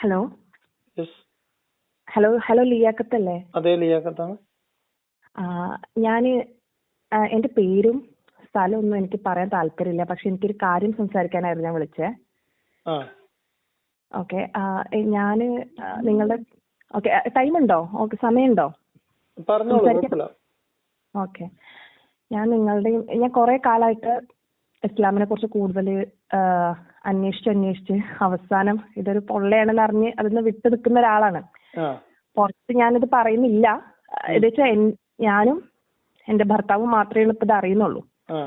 Hello yes. Hello hello ലിയാഖത്തല്ലേ? അതെ, ലിയാഖത്താണ്. ഞാന് എന്റെ പേരും സ്ഥലമൊന്നും എനിക്ക് പറയാൻ താല്പര്യമില്ല. പക്ഷെ എനിക്കൊരു കാര്യം സംസാരിക്കാനായിരുന്നു ഞാൻ വിളിച്ചേ. ആ ഓക്കെ. ഞാന് നിങ്ങളുടെ ഓക്കെ ടൈം ഉണ്ടോ? ഓക്കെ, സമയമുണ്ടോ പറഞ്ഞോളൂ, സംസാരിക്കാൻ? കുഴപ്പമില്ല. ഓക്കെ. ഞാൻ കുറെ കാലമായിട്ട് ഇസ്ലാമിനെ കുറിച്ച് കൂടുതൽ അന്വേഷിച്ച് അവസാനം ഇതൊരു പൊള്ളയാണെന്ന് അറിഞ്ഞ് അതിന്ന് വിട്ടു നിൽക്കുന്ന ഒരാളാണ്. ആ പുറത്ത് ഞാനിത് പറയുന്നില്ല. ഇത് വെച്ചാൽ ഞാനും എന്റെ ഭർത്താവും മാത്രമേ ഇപ്പൊ ഇത് അറിയുന്നുള്ളൂ. ആ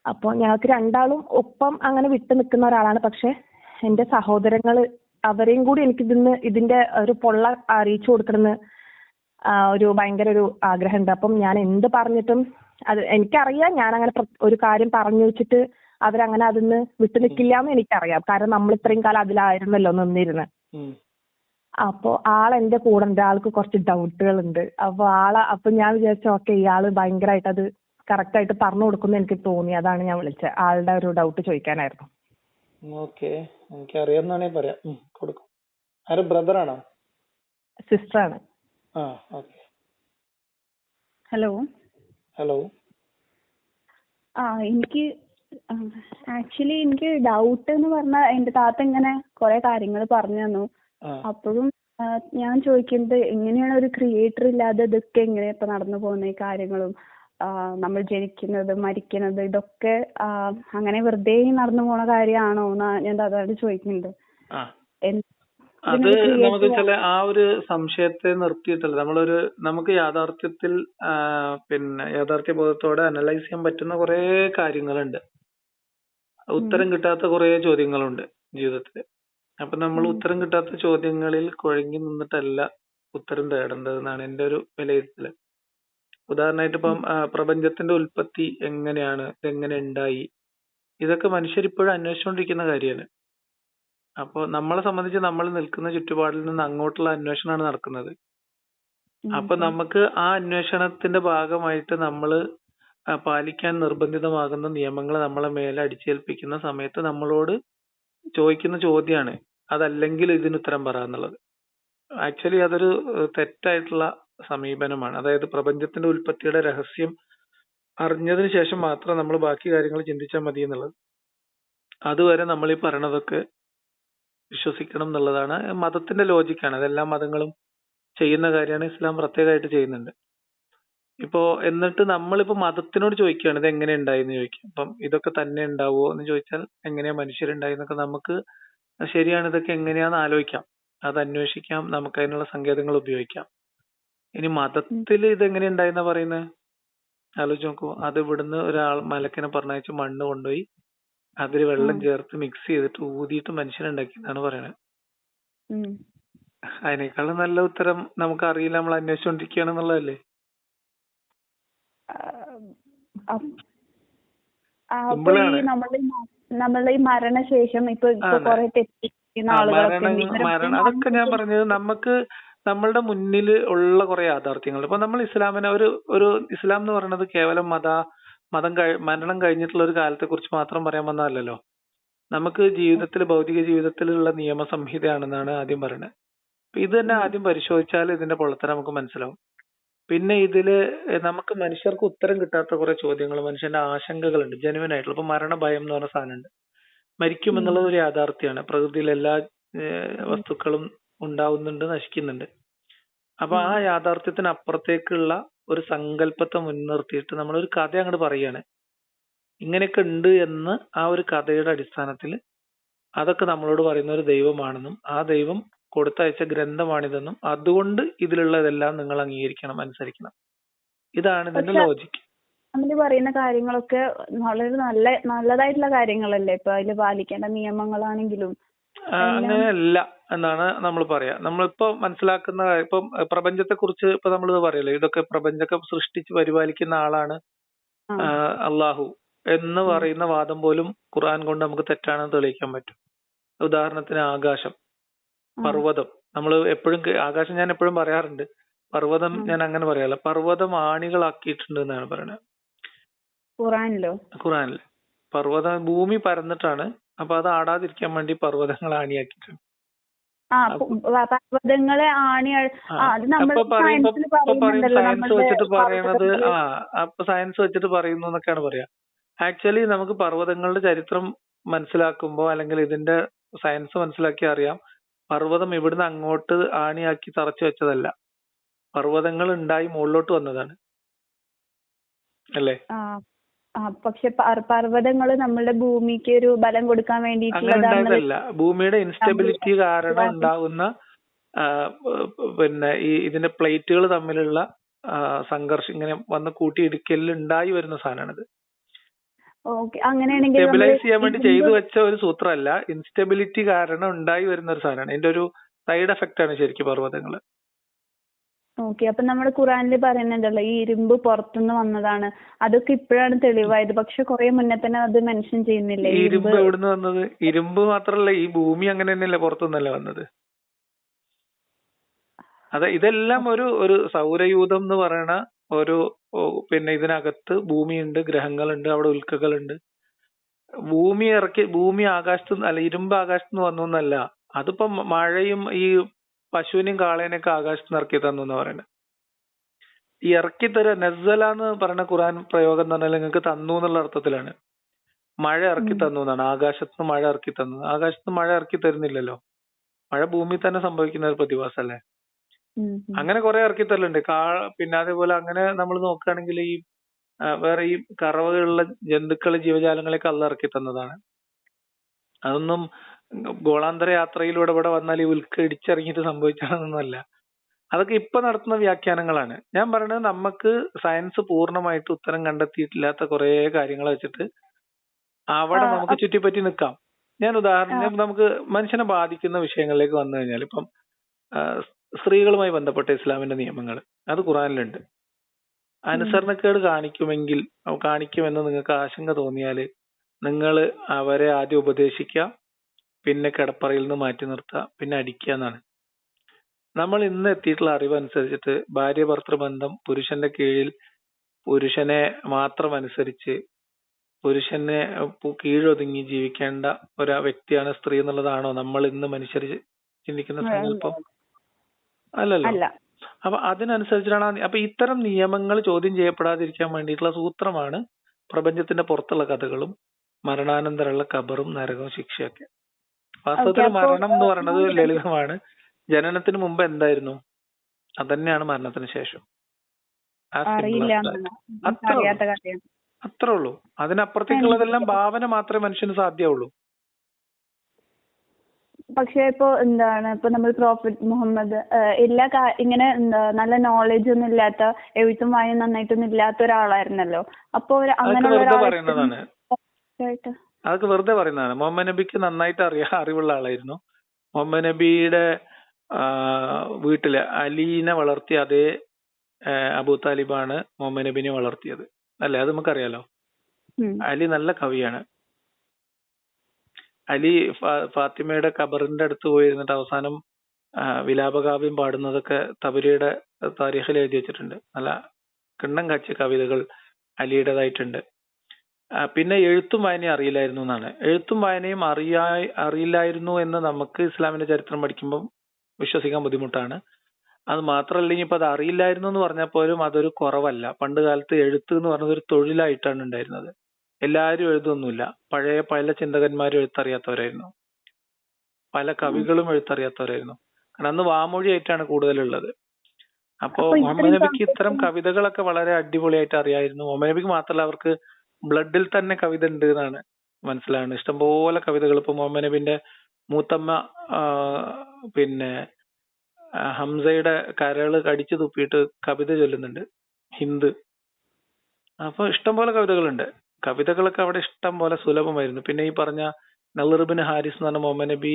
അപ്പൊ ഞങ്ങൾക്ക് രണ്ടാളും ഒപ്പം അങ്ങനെ വിട്ടു നിൽക്കുന്ന ഒരാളാണ്. പക്ഷെ എന്റെ സഹോദരങ്ങള് അവരെയും കൂടി എനിക്ക് ഇതിന്റെ ഒരു പൊള്ള അറിയിച്ചു കൊടുക്കണമെന്ന് ഒരു ഭയങ്കര ഒരു ആഗ്രഹമുണ്ട്. അപ്പം ഞാൻ എന്ത് പറഞ്ഞിട്ടും അത് എനിക്കറിയാം, ഞാൻ അങ്ങനെ ഒരു കാര്യം പറഞ്ഞു വെച്ചിട്ട് അവരങ്ങനെ അതിന്ന് വിട്ടു നിൽക്കില്ല എന്ന് എനിക്കറിയാം. കാരണം നമ്മൾ ഇത്രയും കാലം അതിലായിരുന്നല്ലോ നിന്നിരുന്നത്. ഉം. അപ്പൊ എന്റെ കൂടെ ഉണ്ട്. ആൾക്ക് കുറച്ച് ഡൗട്ടുകൾ ഉണ്ട്. അപ്പൊ ഞാൻ വിചാരിച്ചു, ഓക്കെ, ഇയാള് ഭയങ്കരമായിട്ട് അത് കറക്റ്റ് ആയിട്ട് പറഞ്ഞു കൊടുക്കുന്നു എനിക്ക് തോന്നി. അതാണ് ഞാൻ വിളിച്ചത്. ആളുടെ ഒരു ഡൗട്ട് ചോദിക്കാനായിരുന്നു. ഓക്കെ, എനിക്ക് അറിയാവുന്നതാണേ പറയാം. കൊടുക്കും. ആരും ബ്രദറാണോ? സിസ്റ്ററാണ്. ആ ഓക്കെ. ഹലോ. ഹലോ. എനിക്ക് ആക്ച്വലി എനിക്ക് ഡൗട്ട് എന്ന് പറഞ്ഞാൽ എന്റെ താത്ത ഇങ്ങനെ കുറെ കാര്യങ്ങൾ പറഞ്ഞു തന്നു. ആ അപ്പോഴും ഞാൻ ചോദിക്കുന്നത്, എങ്ങനെയാണ് ഒരു ക്രിയേറ്റർ ഇല്ലാതെ ഇതൊക്കെ എങ്ങനെ ഇപ്പൊ നടന്നു പോകുന്ന ഈ കാര്യങ്ങളും നമ്മൾ ജനിക്കുന്നത് മരിക്കുന്നത് ഇതൊക്കെ അങ്ങനെ വെറുതെ നടന്നു പോണ കാര്യമാണോ എന്ന് ഞാൻ താത്താട് ചോദിക്കുന്നുണ്ട്. ആ അത് നമുക്ക് ചില ആ ഒരു സംശയത്തെ നിർത്തിയിട്ടല്ല നമുക്ക് യാഥാർത്ഥ്യത്തിൽ പിന്നെ യാഥാർത്ഥ്യ ബോധത്തോടെ അനലൈസ് ചെയ്യാൻ പറ്റുന്ന കുറെ കാര്യങ്ങളുണ്ട്. ഉത്തരം കിട്ടാത്ത കുറെ ചോദ്യങ്ങളുണ്ട് ജീവിതത്തിൽ. അപ്പൊ നമ്മൾ ഉത്തരം കിട്ടാത്ത ചോദ്യങ്ങളിൽ കുഴങ്ങി നിന്നിട്ടല്ല ഉത്തരം തേടേണ്ടതെന്നാണ് എന്റെ ഒരു വിലയിരുത്തല്. ഉദാഹരണമായിട്ട് ഇപ്പം പ്രപഞ്ചത്തിന്റെ ഉൽപ്പത്തി എങ്ങനെയാണ്, ഇതെങ്ങനെ ഉണ്ടായി, ഇതൊക്കെ മനുഷ്യർ ഇപ്പോഴും അന്വേഷിച്ചുകൊണ്ടിരിക്കുന്ന കാര്യമാണ്. അപ്പോൾ നമ്മളെ സംബന്ധിച്ച് നമ്മൾ നിൽക്കുന്ന ചുറ്റുപാടിൽ നിന്ന് അങ്ങോട്ടുള്ള അന്വേഷണമാണ് നടക്കുന്നത്. അപ്പൊ നമുക്ക് ആ അന്വേഷണത്തിന്റെ ഭാഗമായിട്ട് നമ്മൾ പാലിക്കാൻ നിർബന്ധിതമാകുന്ന നിയമങ്ങൾ നമ്മളെ മേലെ അടിച്ചേൽപ്പിക്കുന്ന സമയത്ത് നമ്മളോട് ചോദിക്കുന്ന ചോദ്യമാണ്, അതല്ലെങ്കിൽ ഇതിന് ഉത്തരം പറയാന്നുള്ളത്. ആക്ച്വലി അതൊരു തെറ്റായിട്ടുള്ള സമീപനമാണ്. അതായത് പ്രപഞ്ചത്തിന്റെ ഉൽപ്പത്തിയുടെ രഹസ്യം അറിഞ്ഞതിന് ശേഷം മാത്രം നമ്മൾ ബാക്കി കാര്യങ്ങൾ ചിന്തിച്ചാൽ മതി എന്നുള്ളത്. അതുവരെ നമ്മൾ ഈ പറയണതൊക്കെ വിശ്വസിക്കണം എന്നുള്ളതാണ് മതത്തിന്റെ ലോജിക്കാണ്. അതെല്ലാ മതങ്ങളും ചെയ്യുന്ന കാര്യമാണ്. ഇസ്ലാം പ്രത്യേകമായിട്ട് ചെയ്യുന്നുണ്ട്. എന്നിട്ട് നമ്മളിപ്പോ മതത്തിനോട് ചോദിക്കുകയാണ് ഇത് എങ്ങനെ ഉണ്ടായി എന്ന് ചോദിക്കും. അപ്പം ഇതൊക്കെ തന്നെ ഉണ്ടാവുമോ എന്ന് ചോദിച്ചാൽ എങ്ങനെയാ മനുഷ്യരുണ്ടായി എന്നൊക്കെ നമുക്ക് ശരിയാണ്, ഇതൊക്കെ എങ്ങനെയാന്ന് ആലോചിക്കാം, അത് അന്വേഷിക്കാം, നമുക്ക് അതിനുള്ള സങ്കേതങ്ങൾ ഉപയോഗിക്കാം. ഇനി മതത്തിൽ ഇതെങ്ങനെ ഉണ്ടായിന്നാ പറയുന്നത് ആലോചിച്ച് നോക്കൂ. അത് ഇവിടുന്ന് ഒരാൾ മലക്കിനെ പറഞ്ഞയച്ച് മണ്ണ് കൊണ്ടുപോയി അതിൽ വെള്ളം ചേർത്ത് മിക്സ് ചെയ്തിട്ട് ഊതിയിട്ട് മനുഷ്യനുണ്ടാക്കി എന്നാണ് പറയണത്. അതിനേക്കാളും നല്ല ഉത്തരം നമുക്ക് അറിയില്ല, നമ്മൾ അന്വേഷിച്ചുകൊണ്ടിരിക്കുകയാണെന്നുള്ളതല്ലേ. അപ്പൊ ഈ നമ്മളുടെ ഈ മരണശേഷം ഇപ്പൊ കുറെ തെറ്റിക്കുന്ന ആളുകളൊക്കെ അതൊക്കെ ഞാൻ പറഞ്ഞത് നമുക്ക് നമ്മളുടെ മുന്നിൽ ഉള്ള കുറെ യാഥാർത്ഥ്യങ്ങൾ. ഇപ്പൊ നമ്മൾ ഇസ്ലാമിനെ ഒരു ഇസ്ലാം എന്ന് പറയുന്നത് കേവലം മരണം കഴിഞ്ഞിട്ടുള്ള ഒരു കാലത്തെ കുറിച്ച് മാത്രം പറയാൻ വന്നതല്ലല്ലോ. നമുക്ക് ജീവിതത്തിൽ ഭൗതിക ജീവിതത്തിലുള്ള നിയമസംഹിതയാണെന്നാണ് ആദ്യം പറയുന്നത്. ഇത് തന്നെ ആദ്യം പരിശോധിച്ചാൽ ഇതിന്റെ പൊള്ളത്തരം നമുക്ക് മനസ്സിലാവും. പിന്നെ ഇതില് നമുക്ക് മനുഷ്യർക്ക് ഉത്തരം കിട്ടാത്ത കുറെ ചോദ്യങ്ങൾ, മനുഷ്യന്റെ ആശങ്കകളുണ്ട്, ജെനുവിൻ ആയിട്ടുള്ള. ഇപ്പൊ മരണഭയം എന്ന് പറഞ്ഞ സാധനമുണ്ട്. മരിക്കുമെന്നുള്ളത് ഒരു യാഥാർത്ഥ്യമാണ്. പ്രകൃതിയിൽ എല്ലാ വസ്തുക്കളും ഉണ്ടാവുന്നുണ്ട്, നശിക്കുന്നുണ്ട്. അപ്പൊ ആ യാഥാർത്ഥ്യത്തിന് അപ്പുറത്തേക്കുള്ള ഒരു സങ്കല്പത്തെ മുൻനിർത്തിയിട്ട് നമ്മളൊരു കഥ അങ്ങോട്ട് പറയാണ്. ഇങ്ങനെയൊക്കെ ഉണ്ട് എന്ന് ആ ഒരു കഥയുടെ അടിസ്ഥാനത്തിൽ അതൊക്കെ നമ്മളോട് പറയുന്ന ഒരു ദൈവമാണെന്നും ആ ദൈവം കൊടുത്തയച്ച ഗ്രന്ഥമാണിതെന്നും അതുകൊണ്ട് ഇതിലുള്ളതെല്ലാം നിങ്ങൾ അംഗീകരിക്കണം, അനുസരിക്കണം. ഇതാണ് ഇതിന്റെ ലോജിക്ക്. നമ്മൾ പറയുന്ന കാര്യങ്ങളൊക്കെ വളരെ നല്ലതായിട്ടുള്ള കാര്യങ്ങളല്ലേ? ഇപ്പൊ അതിൽ പാലിക്കേണ്ട നിയമങ്ങളാണെങ്കിലും അങ്ങനെയല്ല എന്നാണ് നമ്മൾ പറയാ. നമ്മളിപ്പോ മനസ്സിലാക്കുന്ന ഇപ്പം പ്രപഞ്ചത്തെ കുറിച്ച് ഇപ്പൊ നമ്മളിത് പറയല്ലോ, ഇതൊക്കെ പ്രപഞ്ചമൊക്കെ സൃഷ്ടിച്ച് പരിപാലിക്കുന്ന ആളാണ് അള്ളാഹു എന്ന് പറയുന്ന വാദം പോലും ഖുർആൻ കൊണ്ട് നമുക്ക് തെറ്റാണെന്ന് തെളിയിക്കാൻ പറ്റും. ഉദാഹരണത്തിന് ആകാശം, പർവ്വതം. നമ്മൾ എപ്പോഴും ആകാശം ഞാൻ എപ്പോഴും പറയാറുണ്ട്, പർവ്വതം ഞാൻ അങ്ങനെ പറയാറില്ല. പർവ്വതം ആണികളാക്കിയിട്ടുണ്ട് എന്നാണ് പറയുന്നത് ഖുറാനിൽ. പർവ്വതം ഭൂമി പരന്നിട്ടാണ്, അപ്പൊ അത് ആടാതിരിക്കാൻ വേണ്ടി പർവ്വതങ്ങൾ ആണിയാക്കിയിട്ടുണ്ട്. പർവ്വതങ്ങളെ അത് നമ്മൾ സയൻസിൽ പറയുന്നുണ്ടല്ലോ സയൻസ് നമ്മളുടെ വെച്ചിട്ട് പറയണത് പർവ്വതങ്ങള്. അപ്പൊ സയൻസ് വെച്ചിട്ട് പറയുന്നു എന്നൊക്കെയാണ് പറയാ. ആക്ച്വലി നമുക്ക് പർവ്വതങ്ങളുടെ ചരിത്രം മനസ്സിലാക്കുമ്പോ അല്ലെങ്കിൽ ഇതിന്റെ സയൻസ് മനസ്സിലാക്കി അറിയാം, പർവ്വതം ഇവിടുന്ന് അങ്ങോട്ട് ആണിയാക്കി തറച്ചു വെച്ചതല്ല, പർവ്വതങ്ങൾ ഉണ്ടായി മുകളിലോട്ട് വന്നതാണ് അല്ലേ? പക്ഷെ പർവ്വതങ്ങൾ നമ്മുടെ ഭൂമിക്ക് ഒരു ബലം കൊടുക്കാൻ അങ്ങനെ വേണ്ടിയിട്ടുള്ളതാണെന്നുള്ള ഉണ്ടായതല്ല. ഭൂമിയുടെ ഇൻസ്റ്റബിലിറ്റി കാരണം ഉണ്ടാകുന്ന പിന്നെ ഇതിന്റെ പ്ലേറ്റുകൾ തമ്മിലുള്ള സംഘർഷം ഇങ്ങനെ വന്ന് കൂട്ടിയിടിക്കലിൽ ഉണ്ടായി വരുന്ന സാധനമാണിത്. അങ്ങനെയാണെങ്കിൽ സ്റ്റെബിലൈസ് ചെയ്യാൻ വേണ്ടി ചെയ്തു വെച്ച ഒരു സൂത്രമല്ല, ഇൻസ്റ്റബിലിറ്റി കാരണം ഉണ്ടായി വരുന്ന ഒരു സാധനമാണ്. ഇതിന്റെ ഒരു സൈഡ് എഫക്റ്റ് ആണ് ശരിക്കും പർവ്വതങ്ങൾ. അപ്പൊ നമ്മുടെ ഖുറാനിൽ പറയുന്നുണ്ടല്ലോ ഈ ഇരുമ്പ് പുറത്തുനിന്ന് വന്നതാണ്, അതൊക്കെ ഇപ്പോഴാണ് തെളിവായത്. പക്ഷെ കുറെ മുന്നേ തന്നെ അത് മെൻഷൻ ചെയ്യുന്നില്ലേ? ഇരുമ്പ് എവിടുന്ന് വന്നത്? ഇരുമ്പ് മാത്രല്ല, ഈ ഭൂമി അങ്ങനെ തന്നെയല്ലേ പുറത്തുനിന്നല്ലേ വന്നത്? അതെ, ഇതെല്ലാം ഒരു സൗരയൂഥം എന്ന് പറയുന്ന ഒരു പിന്നെ ഇതിനകത്ത് ഭൂമിയുണ്ട്, ഗ്രഹങ്ങളുണ്ട്, അവിടെ ഉൽക്കകളുണ്ട്. ഭൂമി ആകാശത്ത് അല്ല, ഇരുമ്പ് ആകാശത്ത് നിന്ന് വന്നു എന്നല്ല. അതിപ്പോ മഴയും ഈ പശുവിനെയും കാളേനെയൊക്കെ ആകാശത്ത് നിന്ന് ഇറക്കി തന്നു എന്ന് പറയുന്നത്. ഈ ഇറക്കി തരുക നസ്സല എന്ന് പറയുന്ന ഖുറാൻ പ്രയോഗം എന്ന് പറഞ്ഞാൽ നിങ്ങൾക്ക് തന്നു എന്നുള്ള അർത്ഥത്തിലാണ്. മഴ ഇറക്കി തന്നു എന്നാണ്. ആകാശത്ത് നിന്ന് മഴ ഇറക്കി തന്നു. ആകാശത്ത് മഴ ഇറക്കി തരുന്നില്ലല്ലോ. മഴ ഭൂമിയിൽ തന്നെ സംഭവിക്കുന്ന ഒരു പ്രതിഭാസമല്ലേ. അങ്ങനെ കുറെ ഇറക്കി തരലുണ്ട്. പിന്നെ അതേപോലെ അങ്ങനെ നമ്മൾ നോക്കുകയാണെങ്കിൽ ഈ വേറെ ഈ കറവകളുള്ള ജന്തുക്കൾ, ജീവജാലങ്ങളെയൊക്കെ അള്ള ഇറക്കി തന്നതാണ്. അതൊന്നും ഗോളാന്തര യാത്രയിലൂടെ ഇവിടെ വന്നാൽ ഈ ഉൽക്ക ഇടിച്ചിറങ്ങിയിട്ട് സംഭവിച്ചാണെന്നല്ല. അതൊക്കെ ഇപ്പൊ നടത്തുന്ന വ്യാഖ്യാനങ്ങളാണ്. ഞാൻ പറയുന്നത് നമുക്ക് സയൻസ് പൂർണ്ണമായിട്ട് ഉത്തരം കണ്ടെത്തിയിട്ടില്ലാത്ത കുറെ കാര്യങ്ങൾ വെച്ചിട്ട് അവിടെ നമുക്ക് ചുറ്റിപ്പറ്റി നിൽക്കാം. ഞാൻ ഉദാഹരണം, നമുക്ക് മനുഷ്യനെ ബാധിക്കുന്ന വിഷയങ്ങളിലേക്ക് വന്നു കഴിഞ്ഞാൽ ഇപ്പം സ്ത്രീകളുമായി ബന്ധപ്പെട്ട ഇസ്ലാമിന്റെ നിയമങ്ങൾ അത് ഖുറാനിലുണ്ട്. അനുസരണക്കേട് കാണിക്കുമെന്ന് നിങ്ങൾക്ക് ആശങ്ക തോന്നിയാൽ നിങ്ങൾ അവരെ ആദ്യം ഉപദേശിക്കുക, പിന്നെ കിടപ്പറയിൽ നിന്ന് മാറ്റി നിർത്തുക, പിന്നെ അടിക്കുക എന്നാണ്. നമ്മൾ ഇന്ന് എത്തിയിട്ടുള്ള അറിവ് അനുസരിച്ചിട്ട് ഭാര്യ ഭർത്തൃ ബന്ധം, പുരുഷന്റെ കീഴിൽ പുരുഷനെ മാത്രം അനുസരിച്ച് പുരുഷനെ കീഴൊതുങ്ങി ജീവിക്കേണ്ട ഒരു വ്യക്തിയാണ് സ്ത്രീ എന്നുള്ളതാണോ നമ്മൾ ഇന്ന് മനുഷ്യർ ചിന്തിക്കുന്ന സങ്കല്പം? അല്ലല്ലോ. അപ്പൊ അതിനനുസരിച്ചിട്ടാണ്. അപ്പൊ ഇത്തരം നിയമങ്ങൾ ചോദ്യം ചെയ്യപ്പെടാതിരിക്കാൻ വേണ്ടിയിട്ടുള്ള സൂത്രമാണ് പ്രപഞ്ചത്തിന്റെ പുറത്തുള്ള കഥകളും മരണാനന്തരമുള്ള ഖബറും നരകവും ശിക്ഷയൊക്കെ. വാസ്തവത്തിൽ മരണം എന്ന് പറയുന്നത് ലളിതമാണ്. ജനനത്തിന് മുമ്പ് എന്തായിരുന്നു അതന്നെയാണ് മരണത്തിന് ശേഷം. അത്രേ ഉള്ളൂ. അതിനപ്പുറത്തേക്കുള്ളതെല്ലാം ഭാവന മാത്രമേ മനുഷ്യന് സാധ്യമുള്ളൂ. പക്ഷെ ഇപ്പൊ നമ്മൾ പ്രോഫറ്റ് മുഹമ്മദ് ഇങ്ങനെ നല്ല നോളജ് ഒന്നും ഇല്ലാത്ത, എഴുത്തും വായന നന്നായിട്ടൊന്നും ഇല്ലാത്ത ഒരാളായിരുന്നല്ലോ. അപ്പൊ അതൊക്കെ വെറുതെ പറയുന്നതാണ്. മുഹമ്മദ് നബിക്ക് നന്നായിട്ട് അറിവുള്ള ആളായിരുന്നു. മുഹമ്മദ് നബിയുടെ വീട്ടില് അലീനെ വളർത്തിയ അതേ അബൂ താലിബാണ് മുഹമ്മദ് നബിനെ വളർത്തിയത് അല്ലെ? അത് നമുക്കറിയാലോ. അലി നല്ല കവിയാണ്. അലി ഫാത്തിമയുടെ ഖബറിന്റെ അടുത്ത് പോയിരുന്നിട്ട് അവസാനം വിലാപകാവ്യം പാടുന്നതൊക്കെ തബരിയുടെ താരീഖിൽ എഴുതി വെച്ചിട്ടുണ്ട്. നല്ല കിണ്ണം കാച്ചിയ കവിതകൾ അലിയുടേതായിട്ടുണ്ട്. പിന്നെ എഴുത്തും വായനയും അറിയില്ലായിരുന്നു എന്നാണ്. എഴുത്തും വായനയും അറിയില്ലായിരുന്നു എന്ന് നമുക്ക് ഇസ്ലാമിന്റെ ചരിത്രം പഠിക്കുമ്പോൾ വിശ്വസിക്കാൻ ബുദ്ധിമുട്ടാണ്. അത് മാത്രമല്ല, ഇനിയിപ്പോ അത് അറിയില്ലായിരുന്നു എന്ന് പറഞ്ഞാൽ പോലും അതൊരു കുറവല്ല. പണ്ട് കാലത്ത് എഴുത്ത് എന്ന് പറഞ്ഞത് ഒരു തൊഴിലായിട്ടാണ് ഉണ്ടായിരുന്നത്. എല്ലാവരും എഴുതൊന്നുമില്ല. പഴയ പല ചിന്തകന്മാരും എഴുത്തറിയാത്തവരായിരുന്നു. പല കവികളും എഴുത്തറിയാത്തവരായിരുന്നു. കാരണം അന്ന് വാമൊഴിയായിട്ടാണ് കൂടുതലുള്ളത്. അപ്പോ മുഹമ്മദ് നബിക്ക് ഇത്തരം കവിതകളൊക്കെ വളരെ അടിപൊളിയായിട്ട് അറിയായിരുന്നു. മുഹമ്മദ് നബിക്ക് മാത്രമല്ല, അവർക്ക് ബ്ലഡിൽ തന്നെ കവിത ഉണ്ട് എന്നാണ് മനസ്സിലാവുന്നത്. ഇഷ്ടംപോലെ കവിതകൾ. ഇപ്പൊ മുഹമ്മദ് നബിന്റെ മൂത്തമ്മ പിന്നെ ഹംസയുടെ കരള് കടിച്ചു തുപ്പിയിട്ട് കവിത ചൊല്ലുന്നുണ്ട്, ഹിന്ദ്. അപ്പൊ ഇഷ്ടംപോലെ കവിതകളുണ്ട്. കവിതകളൊക്കെ അവിടെ ഇഷ്ടം പോലെ സുലഭമായിരുന്നു. പിന്നെ ഈ പറഞ്ഞ നളർ ബിൻ ഹാരിസ് എന്ന് പറഞ്ഞ മുഹമ്മദ് നബി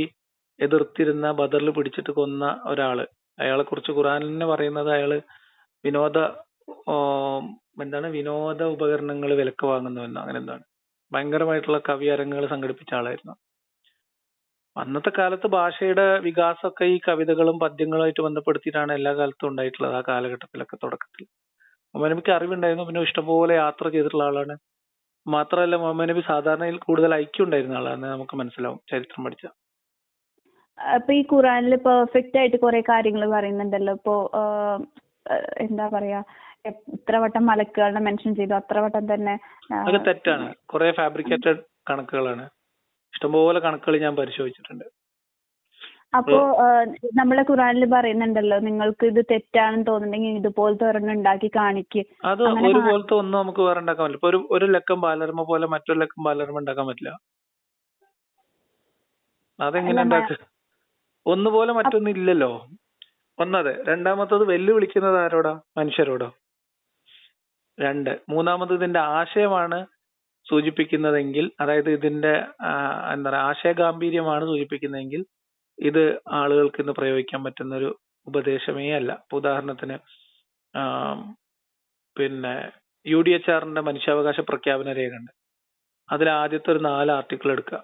എതിർത്തിരുന്ന, ബദറിൽ പിടിച്ചിട്ട് കൊന്ന ഒരാള്, അയാളെ കുറിച്ച് ഖുറാനിൽ തന്നെ പറയുന്നത് അയാള് വിനോദ ഉപകരണങ്ങൾ വിലക്ക് വാങ്ങുന്നുവെന്നോ അങ്ങനെ എന്താണ്, ഭയങ്കരമായിട്ടുള്ള കവിയരങ്ങുകൾ സംഘടിപ്പിച്ച ആളായിരുന്നു. അന്നത്തെ കാലത്ത് ഭാഷയുടെ വികാസമൊക്കെ ഈ കവിതകളും പദ്യങ്ങളുമായിട്ട് ബന്ധപ്പെടുത്തിയിട്ടാണ് എല്ലാ കാലത്തും ഉണ്ടായിട്ടുള്ളത്. ആ കാലഘട്ടത്തിലൊക്കെ തുടക്കത്തിൽ മുഹമ്മദ് നബിക്ക് അറിവുണ്ടായിരുന്നു. പിന്നെ ഇഷ്ടംപോലെ യാത്ര ചെയ്തിട്ടുള്ള ആളാണ്. മാത്രമല്ല മുഹമ്മദ് നബി സാധാരണയിൽ കൂടുതൽ ഐക്യം ഉണ്ടായിരുന്ന ആളാണ് നമുക്ക് മനസ്സിലാവും ചരിത്രം പഠിച്ച. അപ്പൊ ഈ ഖുറാനിൽ പെർഫെക്റ്റ് ആയിട്ട് കുറെ കാര്യങ്ങൾ പറയുന്നുണ്ടല്ലോ. ഇപ്പോ എന്താ പറയാ, ഇത്ര വട്ടം മലക്കുകളെ മെൻഷൻ ചെയ്തു, അത്ര വട്ടം തന്നെ അത് തെറ്റാണ്. കുറെ ഫാബ്രിക്കേറ്റഡ് കണക്കുകളാണ്. ഇഷ്ടംപോലെ കണക്കുകൾ ഞാൻ പരിശോധിച്ചിട്ടുണ്ട്. അപ്പോ നമ്മളെ ഖുറാനിൽ പറയുന്നുണ്ടല്ലോ, നിങ്ങൾക്ക് ഇത് തെറ്റാണെന്ന് തോന്നുന്നുണ്ടെങ്കിൽ ഇതുപോലത്തെ ഒരെണ്ണം ഉണ്ടാക്കി കാണിക്ക്. അത് ഒരുപോലത്തെ ഒന്നും നമുക്ക് വേറെ ഉണ്ടാക്കാൻ പറ്റില്ല. ഇപ്പൊ ഒരു ലക്കം ബാലരമ പോലെ മറ്റൊരു ലക്കം ബാലരമ ഉണ്ടാക്കാൻ പറ്റില്ല. അതെങ്ങനെ ഉണ്ടാക്കുക? ഒന്നുപോലെ മറ്റൊന്നും ഇല്ലല്ലോ. ഒന്നത്. രണ്ടാമത്തത് വെല്ലുവിളിക്കുന്നത് ആരോടാ? മനുഷ്യരോടോ? മൂന്നാമത് ഇതിന്റെ ആശയമാണ് സൂചിപ്പിക്കുന്നതെങ്കിൽ, അതായത് ഇതിന്റെ എന്താ പറയാ ആശയഗാംഭീര്യമാണ് സൂചിപ്പിക്കുന്നതെങ്കിൽ ഇത് ആളുകൾക്ക് ഇന്ന് പ്രയോഗിക്കാൻ പറ്റുന്ന ഒരു ഉപദേശമേ അല്ല. ഇപ്പൊ ഉദാഹരണത്തിന് പിന്നെ UDHRന്റെ മനുഷ്യാവകാശ പ്രഖ്യാപന രേഖ ഉണ്ട്. അതിൽ ആദ്യത്തെ ഒരു 4 ആർട്ടിക്കിൾ എടുക്കുക.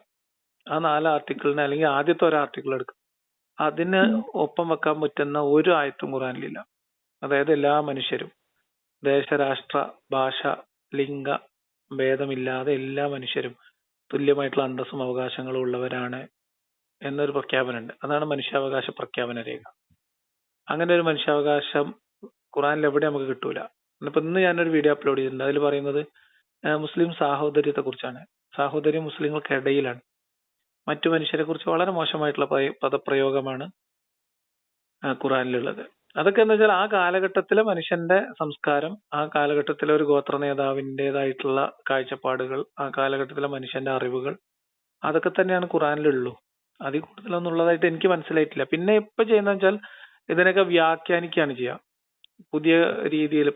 ആ 4 ആർട്ടിക്കിളിന് അല്ലെങ്കിൽ ആദ്യത്തെ ഒരു ആർട്ടിക്കിൾ എടുക്കുക. അതിന് ഒപ്പം വെക്കാൻ പറ്റുന്ന ഒരു ആയത്തും ഖുറാനിലില്ല. അതായത് എല്ലാ മനുഷ്യരും ദേശരാഷ്ട്ര ഭാഷ ലിംഗ ഭേദമില്ലാതെ എല്ലാ മനുഷ്യരും തുല്യമായിട്ടുള്ള അന്തസ്സും അവകാശങ്ങളും ഉള്ളവരാണ് എന്നൊരു പ്രഖ്യാപനമുണ്ട്. അതാണ് മനുഷ്യാവകാശ പ്രഖ്യാപന രേഖ. അങ്ങനെ ഒരു മനുഷ്യാവകാശം ഖുറാനിൽ എവിടെ നമുക്ക് കിട്ടൂല. ഇപ്പൊ ഇന്ന് ഞാനൊരു വീഡിയോ അപ്ലോഡ് ചെയ്തിട്ടുണ്ട്. അതിൽ പറയുന്നത് മുസ്ലിം സാഹോദര്യത്തെ കുറിച്ചാണ്. സാഹോദര്യം മുസ്ലിങ്ങൾക്കിടയിലാണ്. മറ്റു മനുഷ്യരെ കുറിച്ച് വളരെ മോശമായിട്ടുള്ള പദപ്രയോഗമാണ് ഖുറാനിലുള്ളത്. അതൊക്കെ എന്താ വെച്ചാൽ ആ കാലഘട്ടത്തിലെ മനുഷ്യന്റെ സംസ്കാരം, ആ കാലഘട്ടത്തിലെ ഒരു ഗോത്ര നേതാവിൻ്റെതായിട്ടുള്ള കാഴ്ചപ്പാടുകൾ, ആ കാലഘട്ടത്തിലെ മനുഷ്യന്റെ അറിവുകൾ, അതൊക്കെ തന്നെയാണ് ഖുറാനിലുള്ളൂ. അതിൽ കൂടുതലൊന്നും ഉള്ളതായിട്ട് എനിക്ക് മനസ്സിലായിട്ടില്ല. പിന്നെ ഇപ്പൊ ചെയ്യുന്ന വെച്ചാൽ ഇതിനൊക്കെ വ്യാഖ്യാനിക്കുകയാണ് ചെയ്യുക പുതിയ രീതിയിൽ.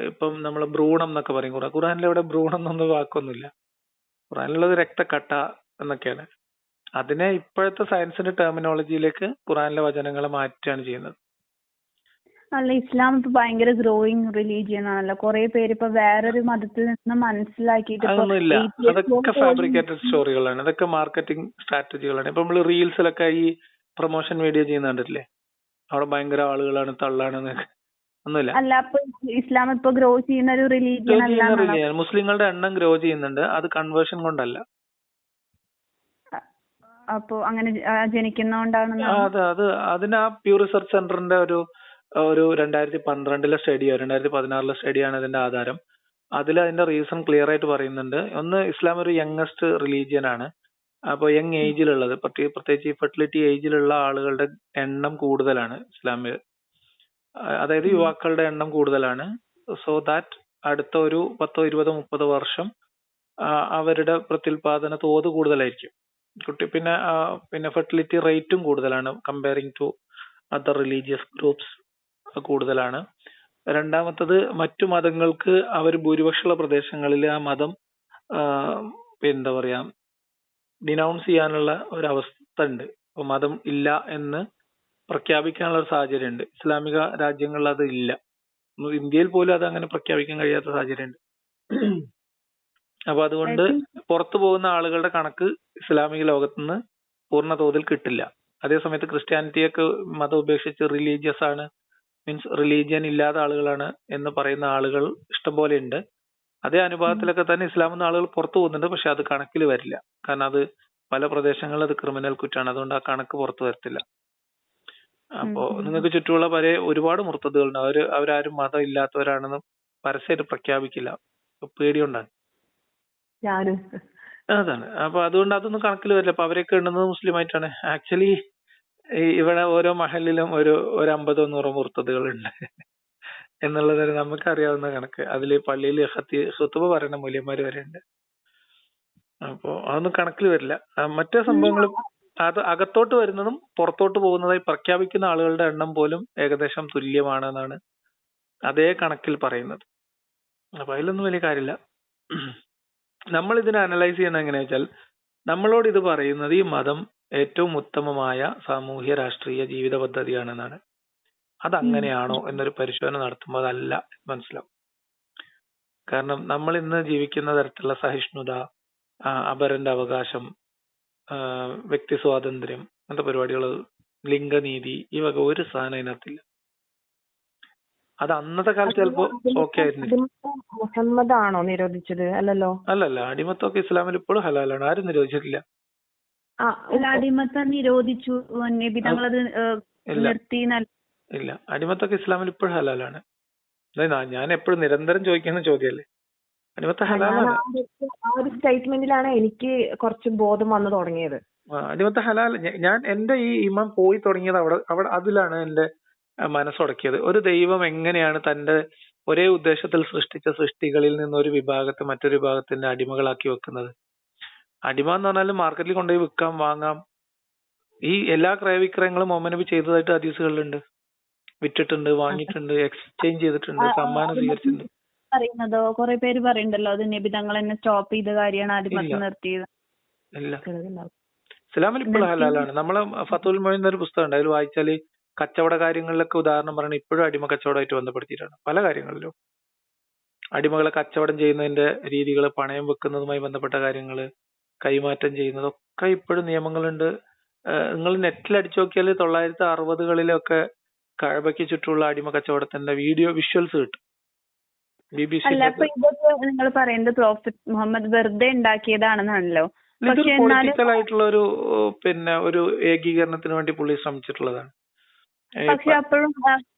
ഇപ്പം നമ്മൾ ഭ്രൂണം എന്നൊക്കെ പറയും. ഖുറാനിൽ ഇവിടെ ഭ്രൂണം എന്നൊന്നും വാക്കൊന്നുമില്ല. ഖുറാനിലുള്ളത് രക്തക്കട്ട എന്നൊക്കെയാണ്. അതിനെ ഇപ്പോഴത്തെ സയൻസിന്റെ ടെർമിനോളജിയിലേക്ക് ഖുറാനിലെ വചനങ്ങളെ മാറ്റുകയാണ് ചെയ്യുന്നത്. അല്ല, ഇസ്ലാം ഇപ്പൊ ഭയങ്കര ഗ്രോയിങ് റിലീജിയൻ ആണല്ലോ. കുറെ പേര് ഇപ്പൊ വേറൊരു മതത്തിൽ നിന്ന് മനസ്സിലാക്കിയിട്ട് അതൊന്നുമില്ല. അതൊക്കെ ഫാബ്രിക്കേറ്റഡ് സ്റ്റോറികളാണ്. അതൊക്കെ മാർക്കറ്റിംഗ് സ്ട്രാറ്റജികളാണ്. ഇപ്പൊ നമ്മൾ റീൽസിലൊക്കെ ഈ പ്രൊമോഷൻ വീഡിയോ ചെയ്യുന്ന കണ്ടിട്ടില്ലേ? അവിടെ ഭയങ്കര ആളുകളാണ് തള്ളാണെന്ന്. ഒന്നുമില്ല. അല്ല, അപ്പൊ ഇസ്ലാം ഇപ്പൊ ഗ്രോ ചെയ്യുന്ന ഒരു റിലീജിയൻ അല്ല. മുസ്ലിങ്ങളുടെ എണ്ണം ഗ്രോ ചെയ്യുന്നുണ്ട്. അത് കൺവേർഷൻ കൊണ്ടല്ല. അപ്പൊ അങ്ങനെ ജനിക്കുന്നോണ്ടാണ്. അത് അതിന് ആ പ്യൂ റിസർച്ച് സെന്ററിന്റെ ഒരു 2012 സ്റ്റഡിയോ 2016 സ്റ്റഡിയാണ് ഇതിന്റെ ആധാരം. അതിൽ അതിന്റെ റീസൺ ക്ലിയർ ആയിട്ട് പറയുന്നുണ്ട്. ഒന്ന്, ഇസ്ലാം ഒരു യങ്ങസ്റ്റ് റിലീജിയൻ ആണ്. അപ്പൊ യങ് ഏജിലുള്ളത്, പ്രത്യേകിച്ച് ഈ ഫെർട്ടിലിറ്റി ഏജിലുള്ള ആളുകളുടെ എണ്ണം കൂടുതലാണ് ഇസ്ലാമിൽ. അതായത് യുവാക്കളുടെ എണ്ണം കൂടുതലാണ്. സോ ദാറ്റ് അടുത്ത ഒരു 10, 20, 30 വർഷം അവരുടെ പ്രത്യുൽപാദന തോത് കൂടുതലായിരിക്കും. പിന്നെ ഫെർട്ടിലിറ്റി റേറ്റും കൂടുതലാണ് comparing to other religious groups കൂടുതലാണ്. രണ്ടാമത്തത്, മറ്റു മതങ്ങൾക്ക് അവർ ഭൂരിപക്ഷമുള്ള പ്രദേശങ്ങളിൽ ആ മതം എന്താ പറയാ ഡിനൗൺസ് ചെയ്യാനുള്ള ഒരു അവസ്ഥ ഉണ്ട്. അപ്പൊ മതം ഇല്ല എന്ന് പ്രഖ്യാപിക്കാനുള്ള ഒരു സാഹചര്യം ഉണ്ട്. ഇസ്ലാമിക രാജ്യങ്ങളിൽ അത് ഇല്ല. ഇന്ത്യയിൽ പോലും അത് അങ്ങനെ പ്രഖ്യാപിക്കാൻ കഴിയാത്ത സാഹചര്യം ഉണ്ട്. അപ്പൊ അതുകൊണ്ട് പുറത്തു പോകുന്ന ആളുകളുടെ കണക്ക് ഇസ്ലാമിക ലോകത്തുനിന്ന് പൂർണ്ണ തോതിൽ കിട്ടില്ല. അതേസമയത്ത് ക്രിസ്ത്യാനിറ്റിയൊക്കെ മതം ഉപേക്ഷിച്ച് റിലീജിയസ് ആണ്, മീൻസ് റിലീജിയൻ ഇല്ലാത്ത ആളുകളാണ് എന്ന് പറയുന്ന ആളുകൾ ഇഷ്ടംപോലെ ഉണ്ട്. അതേ അനുപാതത്തിലൊക്കെ തന്നെ ഇസ്ലാമിൽ ആളുകൾ പുറത്തു പോകുന്നുണ്ട്. പക്ഷെ അത് കണക്കിൽ വരില്ല. കാരണം അത് പല പ്രദേശങ്ങളിൽ അത് ക്രിമിനൽ കുറ്റാണ്. അതുകൊണ്ട് ആ കണക്ക് പുറത്തു വരത്തില്ല. അപ്പോ നിങ്ങൾക്ക് ചുറ്റുമുള്ള ഒരുപാട് മുർത്തദുകളുണ്ട്. അവരാരും മതം ഇല്ലാത്തവരാണെന്ന് പരസ്യമായിട്ട് പ്രഖ്യാപിക്കില്ല. പേടിയുണ്ടാണ്. അതാണ്. അപ്പൊ അതുകൊണ്ട് അതൊന്നും കണക്കിൽ വരില്ല. അപ്പൊ അവരൊക്കെ ഉണ്ടെന്നത് മുസ്ലിം ആയിട്ടാണ്. ആക്ച്വലി ഇവിടെ ഓരോ മഹലിലും ഒരു 50-100 മുർത്തദുകളുണ്ട് എന്നുള്ളത് നമുക്കറിയാവുന്ന കണക്ക്. അതില് പള്ളിയിൽ ഖുതുബ പറയുന്ന മൂല്യന്മാര് വരെ ഉണ്ട്. അപ്പോ അതൊന്നും കണക്കിൽ വരില്ല. മറ്റേ സംഭവങ്ങൾ അത് അകത്തോട്ട് വരുന്നതും പുറത്തോട്ട് പോകുന്നതായി പ്രഖ്യാപിക്കുന്ന ആളുകളുടെ എണ്ണം പോലും ഏകദേശം തുല്യമാണെന്നാണ് അതേ കണക്കിൽ പറയുന്നത്. അപ്പൊ അതിലൊന്നും വലിയ കാര്യമില്ല. നമ്മൾ ഇതിനെ അനലൈസ് ചെയ്യുന്നത് എങ്ങനെയാ വെച്ചാൽ, നമ്മളോട് ഇത് പറയുന്നത് ഈ മതം ഏറ്റവും ഉത്തമമായ സാമൂഹ്യ രാഷ്ട്രീയ ജീവിത പദ്ധതിയാണെന്നാണ്. അതങ്ങനെയാണോ എന്നൊരു പരിശോധന നടത്തുമ്പോൾ അതല്ല മനസ്സിലാവും. കാരണം നമ്മൾ ഇന്ന് ജീവിക്കുന്ന തരത്തിലുള്ള സഹിഷ്ണുത, അപരന്റെ അവകാശം, വ്യക്തി സ്വാതന്ത്ര്യം, അങ്ങനത്തെ പരിപാടികൾ, ലിംഗനീതി, ഈ വക ഒരു സാധനം അതിനകത്തില്ല. അത് അന്നത്തെ കാലത്ത് ചിലപ്പോ ഓക്കെ ആയിരുന്നു. മുഹമ്മദ് ആണോ നിരോധിച്ചത്? അല്ലല്ലോ. അല്ലല്ല, അടിമത്വമൊക്കെ ഇസ്ലാമിൽ ഇപ്പോഴും ഹലാലാണ്. ആരും നിരോധിച്ചിട്ടില്ല. അല്ല, അടിമത്തം നിരോധിച്ചു, നബി തങ്ങളത് ഇല്ല നിർത്തി. ഇല്ല, അടിമത്തൊക്കെ ഇസ്ലാമിൽ ഇപ്പോഴും ഹലാലാണ്. ഞാൻ എപ്പോഴും നിരന്തരം ചോദിക്കുന്ന ചോദ്യമല്ലേ, അടിമത്തം ഹലാലാണ്. ആ ഒരു സ്റ്റേറ്റ്മെന്റിലാണ് എനിക്ക് കുറച്ച് ബോധം വന്നു തുടങ്ങിയത്. അടിമത്തം ഹലാൽ. ഞാൻ എന്റെ ഈ ഇമാം പോയി തുടങ്ങിയത് അവിടെ അതിലാണ് എന്റെ മനസ്സുടക്കിയത്. ഒരു ദൈവം എങ്ങനെയാണ് തന്റെ ഒരേ ഉദ്ദേശത്തിൽ സൃഷ്ടിച്ച സൃഷ്ടികളിൽ നിന്ന് ഒരു വിഭാഗത്തെ മറ്റൊരു വിഭാഗത്തിന്റെ അടിമകളാക്കി വെക്കുന്നത്. അടിമ എന്ന് പറഞ്ഞാൽ മാർക്കറ്റിൽ കൊണ്ടുപോയി വിൽക്കാം, വാങ്ങാം. ഈ എല്ലാ ക്രയവിക്രയങ്ങളും മുഹമ്മദ് നബി ചെയ്തതായിട്ട് ഹദീസുകളിലുണ്ട്. വിറ്റിട്ടുണ്ട്, വാങ്ങിയിട്ടുണ്ട്, എക്സ്ചേഞ്ച് ചെയ്തിട്ടുണ്ട്, സമ്മാനം സ്വീകരിച്ചിട്ടുണ്ട്. പറയുന്നതോ കുറെ പേര് പറയുന്നുണ്ടല്ലോ അത് നബി തങ്ങൾ തന്നെ സ്റ്റോപ്പ് ചെയ്ത കാര്യമാണ് അടിമത്തം നിർത്തിയത്. ഇല്ല, ഇസ്ലാമിൽ ഇപ്പോഴും ഹലാലാണ്. നമ്മളെ ഫത്തുൽ മൊയ്ൻ എന്നൊരു പുസ്തകം ഉണ്ട്, അതിൽ വായിച്ചാല് കച്ചവട കാര്യങ്ങളിലൊക്കെ ഉദാഹരണം പറയുന്നത് ഇപ്പോഴും അടിമ കച്ചവടമായിട്ട് ബന്ധപ്പെടുത്തിയിട്ടാണ്. പല കാര്യങ്ങളിലും അടിമകളെ കച്ചവടം ചെയ്യുന്നതിന്റെ രീതികൾ, പണയം വെക്കുന്നതുമായി ബന്ധപ്പെട്ട കാര്യങ്ങൾ, കൈമാറ്റം ചെയ്യുന്നതൊക്കെ ഇപ്പോഴും നിയമങ്ങളുണ്ട്. നിങ്ങൾ നെറ്റിൽ അടിച്ചു നോക്കിയാൽ 1960കളിലൊക്കെ കഅബയ്ക്ക് ചുറ്റുമുള്ള അടിമ കച്ചവടത്തിന്റെ വീഡിയോ വിഷ്വൽസ് കിട്ടും. BBC. അല്ല, അപ്പൊ ഇതൊക്കെ നിങ്ങൾ പറയുന്നത് പ്രോഫറ്റ് മുഹമ്മദ് വെറുതെ ഉണ്ടാക്കിയതാണെന്നാണല്ലോ. ഇതൊരു പൊളിറ്റിക്കൽ ആയിട്ടുള്ള ഒരു ഏകീകരണത്തിന് വേണ്ടി പുള്ളി ശ്രമിച്ചിട്ടുള്ളതാണ്. പക്ഷെ അപ്പോഴും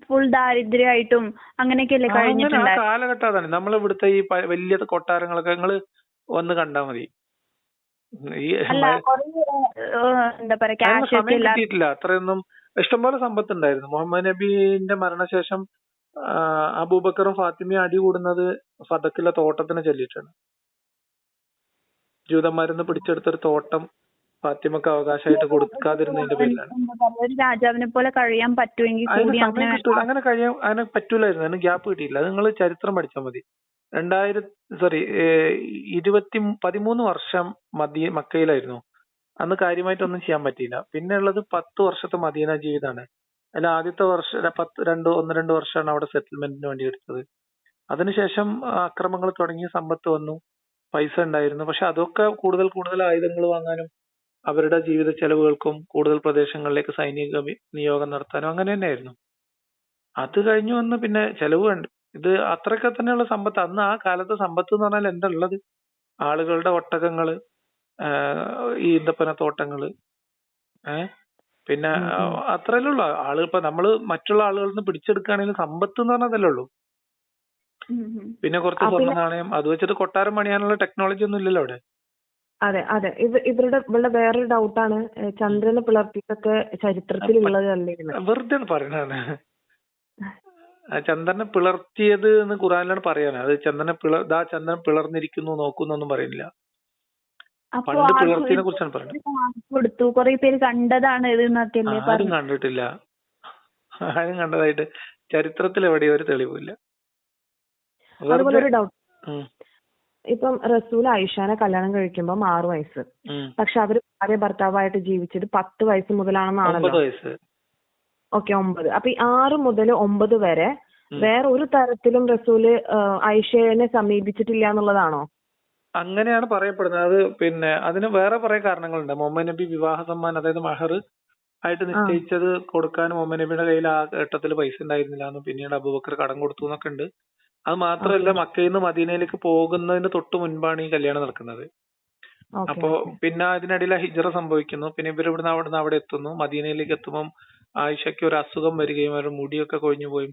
ഫുൾ ദാരിദ്ര്യമായിട്ടും അങ്ങനെയൊക്കെയല്ലേ കഴിഞ്ഞിട്ടുണ്ടായത്. കാലഘട്ടം അതാണ്. നമ്മളിവിടുത്തെ ഈ വലിയ കൊട്ടാരങ്ങളൊക്കെ നിങ്ങൾ വന്ന് കണ്ടാൽ മതി. എന്താ പറയാ, സമയം കിട്ടിയിട്ടില്ല അത്രയൊന്നും. ഇഷ്ടംപോലെ സമ്പത്ത് ഉണ്ടായിരുന്നു. മുഹമ്മദ് നബിന്റെ മരണശേഷം അബൂബക്കറും ഫാത്തിമയും അടി കൂടുന്നത് ഫതക്കിലെ തോട്ടത്തിനെ ചൊല്ലിയിട്ടാണ്. ജൂതന്മാരിന്ന് പിടിച്ചെടുത്തൊരു തോട്ടം ഫാത്തിമക്ക് അവകാശമായിട്ട് കൊടുക്കാതിരുന്നതിന്റെ പേരിലാണ്. ഒരു രാജാവിനെ പോലെ കഴിയാൻ പറ്റുമെങ്കിൽ കൂടി അങ്ങനെ കഴിയാൻ അതിനെ പറ്റൂലായിരുന്നു. അതിന് ഗ്യാപ്പ് കിട്ടിയില്ല. അത് നിങ്ങൾ ചരിത്രം പഠിച്ചാൽ മതി. 13 വർഷം മക്കയിലായിരുന്നു. അന്ന് കാര്യമായിട്ടൊന്നും ചെയ്യാൻ പറ്റിയില്ല. പിന്നെ ഉള്ളത് 10 വർഷത്തെ മദീന ജീവിതമാണ്. അതിൽ ആദ്യത്തെ വർഷം 1-2 വർഷമാണ് അവിടെ സെറ്റിൽമെന്റിന് വേണ്ടി എടുത്തത്. അതിനുശേഷം അക്രമങ്ങൾ തുടങ്ങി, സമ്പത്ത് വന്നു, പൈസ ഉണ്ടായിരുന്നു. പക്ഷെ അതൊക്കെ കൂടുതൽ ആയുധങ്ങൾ വാങ്ങാനും അവരുടെ ജീവിത ചെലവുകൾക്കും കൂടുതൽ പ്രദേശങ്ങളിലേക്ക് സൈനിക നിയോഗം നടത്താനും അങ്ങനെ തന്നെയായിരുന്നു. അത് കഴിഞ്ഞു വന്ന് പിന്നെ ചെലവ് കണ്ടു. ഇത് അത്രയൊക്കെ തന്നെയുള്ള സമ്പത്ത്. അന്ന് ആ കാലത്തെ സമ്പത്ത് എന്ന് പറഞ്ഞാൽ എന്താ ഉള്ളത്? ആളുകളുടെ ഒട്ടകങ്ങള്, ഈ ഈന്തപ്പന തോട്ടങ്ങള്, പിന്നെ അത്രയല്ലേ ഉള്ളൂ. ആളുകൾ ഇപ്പൊ നമ്മള് മറ്റുള്ള ആളുകളിൽ നിന്ന് പിടിച്ചെടുക്കുകയാണെങ്കിൽ സമ്പത്ത് എന്ന് പറഞ്ഞതല്ലേ ഉള്ളൂ. പിന്നെ കുറച്ച് സ്വർണ്ണ നാണയം, അത് വെച്ചിട്ട് കൊട്ടാരം പണിയാനുള്ള ടെക്നോളജി ഒന്നും ഇല്ലല്ലോ അവിടെ. അതെ ഇവരുടെ വേറൊരു ഡൗട്ടാണ്, ചന്ദ്രനെ പിളർത്തിയിട്ടൊക്കെ ചരിത്രത്തിലുള്ളത് അല്ലേ? വെറുതെ പറയണതാണ്. ചന്ദ്രനെ പിളർത്തിയത് എന്ന് ഖുറാനിലാണ് പറയാൻ. അത് ചന്ദ്രൻ പിളർന്നിരിക്കുന്നു നോക്കുന്നൊന്നും പറയുന്നില്ല. പണ്ട് പിളർത്തിനെ കുറിച്ചാണ് പറയുന്നത്. കുറെ പേര് കണ്ടതാണ്. ആരും കണ്ടിട്ടില്ല. ആരും കണ്ടതായിട്ട് ചരിത്രത്തിൽ എവിടെയോ ഒരു തെളിവില്ല. അതുപോലെ ഒരു ഡൗട്ട്, ഇപ്പം റസൂൽ ആയിഷാനെ കല്യാണം കഴിക്കുമ്പോ 6 വയസ്സ്, പക്ഷെ അവര് ഭാര്യ ഭർത്താവായിട്ട് ജീവിച്ചത് 10 വയസ്സ് മുതലാണെന്നാണല്ലോ. 9 വയസ്സ്. ഓക്കെ, 9. അപ്പൊ ഈ 6 മുതൽ 9 വരെ വേറെ ഒരു തരത്തിലും റസൂല് ആയിഷയെ സമീപിച്ചിട്ടില്ല എന്നുള്ളതാണോ? അങ്ങനെയാണ് പറയപ്പെടുന്നത്. അത് പിന്നെ അതിന് വേറെ കുറെ കാരണങ്ങളുണ്ട്. മുഹമ്മദ് നബി വിവാഹ സമ്മാനം, അതായത് മഹർ ആയിട്ട് നിശ്ചയിച്ചത് കൊടുക്കാൻ മുഹമ്മദ് നബിയുടെ കയ്യിൽ ആ ഘട്ടത്തിൽ പൈസ ഉണ്ടായിരുന്നില്ല എന്നും പിന്നീട് അബൂബക്കർ കടം കൊടുത്തു എന്നൊക്കെ ഉണ്ട്. അത് മാത്രമല്ല, മക്കയിൽ നിന്ന് മദീനയിലേക്ക് പോകുന്നതിന് തൊട്ട് മുൻപാണ് ഈ കല്യാണം നടക്കുന്നത്. അപ്പോ പിന്നെ ഇതിനിടയിൽ ഹിജ്റ സംഭവിക്കുന്നു. പിന്നെ ഇവരിവിടുന്ന് അവിടെ എത്തുന്നു. മദീനയിലേക്ക് എത്തുമ്പോൾ ആയിഷയ്ക്ക് ഒരു അസുഖം വരികയും അവരുടെ മുടിയൊക്കെ കൊഴിഞ്ഞു പോയി